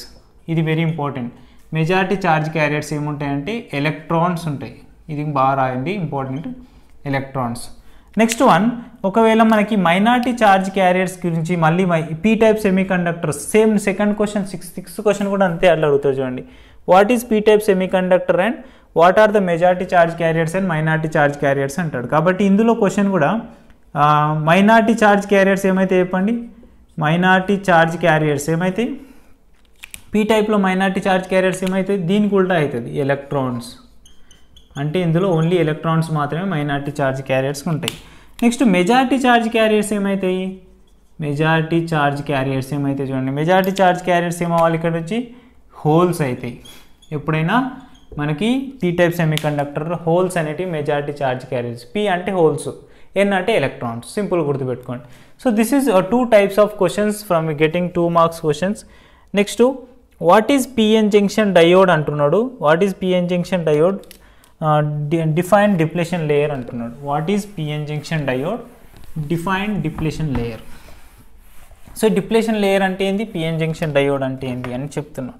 ఇది very important. Majority charge carriers ఏముంటాయంటే ఎలక్ట్రాన్స్ ఉంటాయి. ఇది బాగా రాయండి, ఇంపార్టెంట్. ఎలక్ట్రాన్స్. నెక్స్ట్ వన్, ఒకవేళ మనకి మైనారిటీ ఛార్జ్ క్యారియర్స్ గురించి మళ్ళీ P type semi conductors same second question sixth question కూడా అంతే అట్లా అడుగుతారు చూడండి. What is P type semi conductor and what are the majority charge carriers and minority charge carriers అంటాడు. కాబట్టి ఇందులో క్వశ్చన్ కూడా మైనారిటీ ఛార్జ్ క్యారియర్స్ ఏమైతే చెప్పండి, మైనారిటీ ఛార్జ్ క్యారియర్స్ ఏమైతే పీ టైప్లో మైనారిటీ ఛార్జ్ క్యారియర్స్ ఏమైతే దీనికి ఉల్టా అవుతుంది ఎలక్ట్రాన్స్. అంటే ఇందులో ఓన్లీ ఎలక్ట్రాన్స్ మాత్రమే మైనారిటీ ఛార్జ్ క్యారియర్స్ ఉంటాయి. నెక్స్ట్ మెజారిటీ ఛార్జ్ క్యారియర్స్ ఏమవుతాయి, మెజారిటీ ఛార్జ్ క్యారియర్స్ ఏమైతే చూడండి, మెజారిటీ ఛార్జ్ క్యారియర్స్ ఏమవ్వాలి, ఇక్కడ వచ్చి హోల్స్ అవుతాయి. ఎప్పుడైనా మనకి P type semi conductor holes అనేటివి మెజారిటీ ఛార్జ్ క్యారియర్స్. పీ అంటే హోల్స్, ఎన్ అంటే ఎలక్ట్రాన్స్, సింపుల్ గుర్తుపెట్టుకోండి. So this is 2 types of questions from getting 2 marks questions. Next what is PN junction diode అంటున్నాడు. What is PN junction diode, define depletion layer అంటున్నాడు. What is PN junction diode, define depletion layer. So depletion layer అంటే ఏంది, PN junction diode అంటే ఏంది అని చెప్తున్నాడు.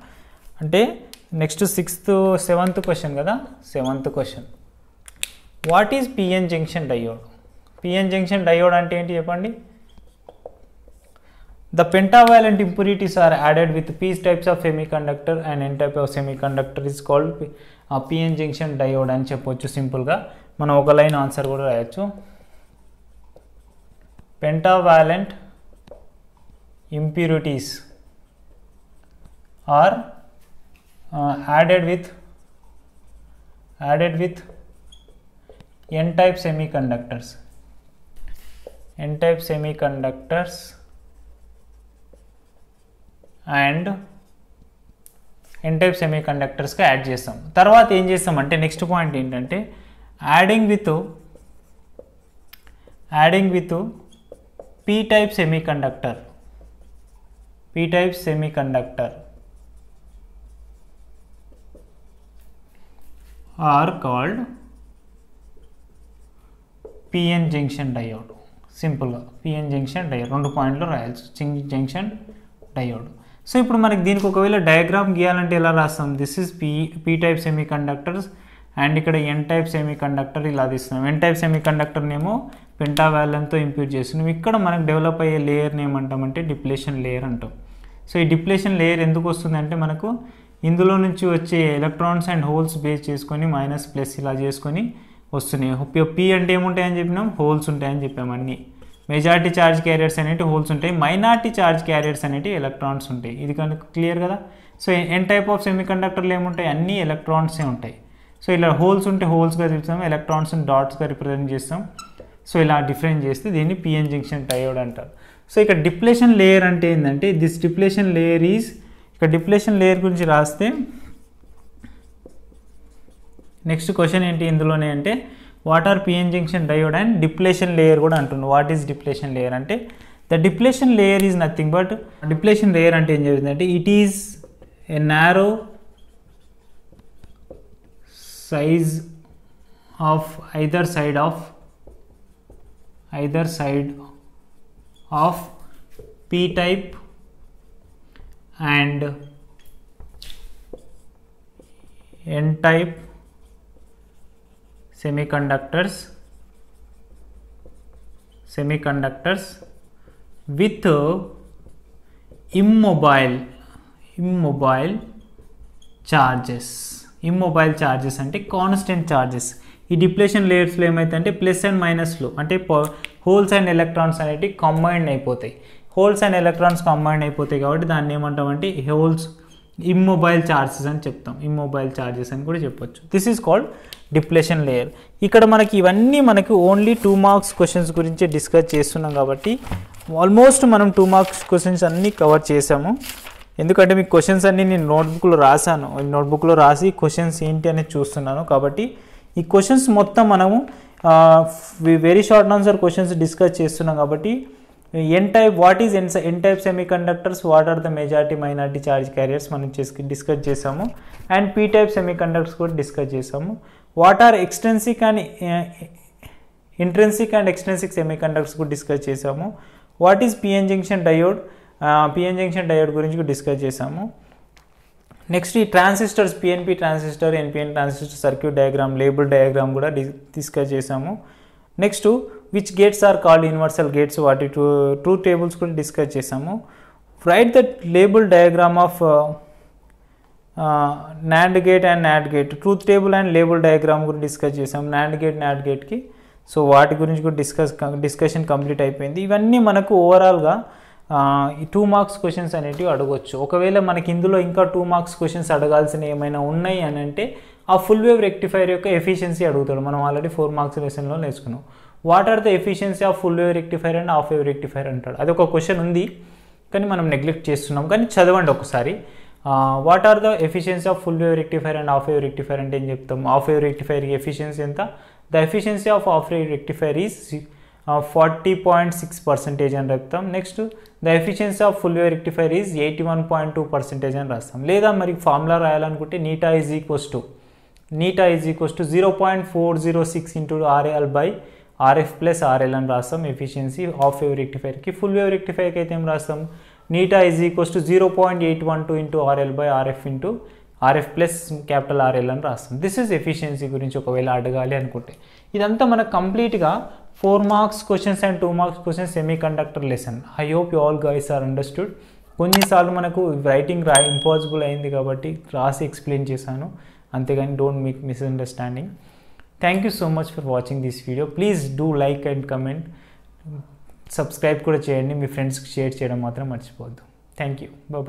అంటే next 7th question కదా, 7th question, what is PN junction diode. PN junction diode అంటే ఏంటి చెప్పండి. The pentavalent impurities are added with p types of semiconductor and n type of semiconductor is called PN junction diode అని చెప్పొచ్చు సింపుల్గా. మనం ఒక line answer కూడా రాయొచ్చు. pentavalent impurities are added with n type semiconductors. n type semiconductors and N type సెమీ కండక్టర్స్గా add చేస్తాం. తర్వాత ఏం చేస్తామంటే నెక్స్ట్ పాయింట్ ఏంటంటే adding with P type semi conductor are called PN junction diode. సింపుల్గా పిఎన్ జంక్షన్ డయోడ్ 2 పాయింట్లు రాయాల్సి, జంక్షన్ డయోడ్. సో ఇప్పుడు మనకి దీనికి ఒకవేళ డయాగ్రామ్ గీయాలంటే ఎలా రాస్తాం, this is P type semi conductors and ఇక్కడ ఎన్ టైప్ సెమీ కండక్టర్ ఇలా తీస్తున్నాం. ఎన్ టైప్ సెమీ కండక్టర్నేమో పెంటావాలెంట్తో ఇంప్యూట్ చేస్తున్నాం. ఇక్కడ మనకు డెవలప్ అయ్యే లేయర్ని ఏమంటామంటే డిప్లేషన్ లేయర్ అంటాం. సో ఈ డిప్లేషన్ లేయర్ ఎందుకు వస్తుందంటే మనకు ఇందులో నుంచి వచ్చే ఎలక్ట్రాన్స్ అండ్ హోల్స్ బేస్ చేసుకొని మైనస్ ప్లస్ ఇలా చేసుకొని వస్తున్నాయి. పీ అంటే ఏముంటాయని చెప్పినాం, హోల్స్ ఉంటాయని చెప్పాము అన్నీ. మెజారిటీ ఛార్జ్ క్యారియర్స్ అనేవి హోల్స్ ఉంటాయి, మైనారిటీ ఛార్జ్ క్యారియర్స్ అనేవి ఎలక్ట్రాన్స్ ఉంటాయి. ఇది కనుక క్లియర్ కదా. సో ఎన్ టైప్ ఆఫ్ సెమీ కండక్టర్లు ఏముంటాయి, అన్నీ ఎలక్ట్రాన్సే ఉంటాయి. సో ఇలా హోల్స్ ఉంటే హోల్స్గా చూస్తాం, ఎలక్ట్రాన్స్ని డాట్స్గా రిప్రజెంట్ చేస్తాం. సో ఇలా డిఫరెంట్ చేస్తే దీన్ని పిఎన్ జంక్షన్ డయోడ్ అంటారు. సో ఇక్కడ డిప్లేషన్ లేయర్ అంటే ఏంటంటే దిస్ డిప్లేషన్ లేయర్ ఈజ్, ఇక్కడ డిప్లేషన్ లేయర్ గురించి రాస్తే నెక్స్ట్ క్వశ్చన్ ఏంటి ఇందులోనే అంటే what are PN junction diode and depletion layer కూడా అంటున్నాడు. వాట్ ఈజ్ డిప్లేషన్ లేయర్ అంటే the depletion layer is nothing but, depletion layer అంటే ఏం జరుగుతుందంటే it is a narrow size of either side of P type and n type semiconductors with immobile charges. Immobile charges అంటే constant charges. ఈ depletion లేయర్స్లో ఏమైతే plus and మైనస్లో అంటే holes and electrons అనేవి combined అయిపోతాయి. Holes and electrons combined అయిపోతాయి కాబట్టి దాన్ని ఏమంటామంటే హోల్స్ ఇమ్మొబైల్ చార్జెస్ అని చెప్తాం. ఇమ్మొబైల్ చార్జెస్ అని కూడా చెప్పొచ్చు. This is called depletion layer. ఇక్కడ మనకి ఇవన్నీ మనకి ఓన్లీ 2 మార్క్స్ క్వశ్చన్స్ గురించి డిస్కస్ చేస్తున్నాం కాబట్టి ఆల్మోస్ట్ మనం 2 మార్క్స్ క్వశ్చన్స్ అన్నీ కవర్ చేసాము. ఎందుకంటే మీకు క్వశ్చన్స్ అన్నీ నేను నోట్బుక్లో రాశాను, నోట్బుక్లో రాసి క్వశ్చన్స్ ఏంటి అనేది చూస్తున్నాను. కాబట్టి ఈ క్వశ్చన్స్ మొత్తం మనము very short answer questions discuss చేస్తున్నాం. కాబట్టి N type, what is N type semi conductors, what are the majority minority charge carriers మనం డిస్కస్ చేసాము. And P type semi conductors కూడా డిస్కస్ చేసాము. What are intrinsic and extrinsic semi conductors కూడా discuss చేసాము. What is PN junction diode, PN junction diode గురించి కూడా discuss చేసాము. Next ఈ transistors, PNP transistor, NPN transistor circuit diagram, label diagram కూడా discuss చేసాము. Next which gates are called universal gates, వాటి truth tables కూడా డిస్కస్ చేసాము. Write the label diagram of NAND gate and NAND gate, truth table and label diagram కూడా discuss చేసాం NAND గేట్కి. So వాటి గురించి కూడా డిస్కషన్ కంప్లీట్ అయిపోయింది. ఇవన్నీ మనకు ఓవరాల్గా ఈ 2 మార్క్స్ క్వశ్చన్స్ అనేటివి అడగవచ్చు. ఒకవేళ మనకి ఇందులో ఇంకా 2 మార్క్స్ క్వశ్చన్స్ అడగాల్సిన ఏమైనా ఉన్నాయి అని అంటే ఆ ఫుల్ వేవ్ రెక్టిఫైర్ యొక్క ఎఫిషియన్సీ అడుగుతాడు. మనం ఆల్రెడీ 4 మార్క్స్ లెసన్లో నేర్చుకున్నాం. What are the efficiency of full wave rectifier and half wave rectifier అంటాడు. అది ఒక క్వశ్చన్ ఉంది కానీ మనం నెగ్లెక్ట్ చేస్తున్నాం, కానీ చదవండి ఒకసారి. What are the efficiency of full wave rectifier and half wave rectifier అంటే ఏం చెప్తాం? హాఫ్ వేవ్ రెక్టిఫైర్ ఎఫిషియన్సీ ఎంత? The efficiency of half wave rectifier is 40.6% అని చెప్తాం. Next the efficiency of full wave rectifier is 81.2% అని రాస్తాం. లేదా మరి ఫార్ములా రాయాలనుకుంటే నీటా is equals to 0.406 into RL by RF plus RL అని రాస్తాం ఎఫిషియన్సీ హాఫ్ వేవ్ రెక్టిఫైర్కి. ఫుల్ వేవ్ రెక్టిఫైర్కి అయితే ఏం రాస్తాం? నీటా is equals to 0.812 into RL by RF plus capital RL అని రాస్తాం. దిస్ ఈజ్ ఎఫిషియన్సీ గురించి ఒకవేళ అడగాలి అనుకుంటే. ఇదంతా మనకు కంప్లీట్గా 4 marks questions and 2 marks questions semiconductor lesson. I hope you all guys are understood. కొన్నిసార్లు మనకు రైటింగ్ ఇంపాసిబుల్ అయింది కాబట్టి రాసి ఎక్స్ప్లెయిన్ చేశాను, అంతేగాని don't make misunderstanding. Thank you so much for watching this video. Please do like and comment, subscribe కూడా చేయండి. మీ ఫ్రెండ్స్కి షేర్ చేయడం మాత్రం మర్చిపోవద్దు. Thank you, bye.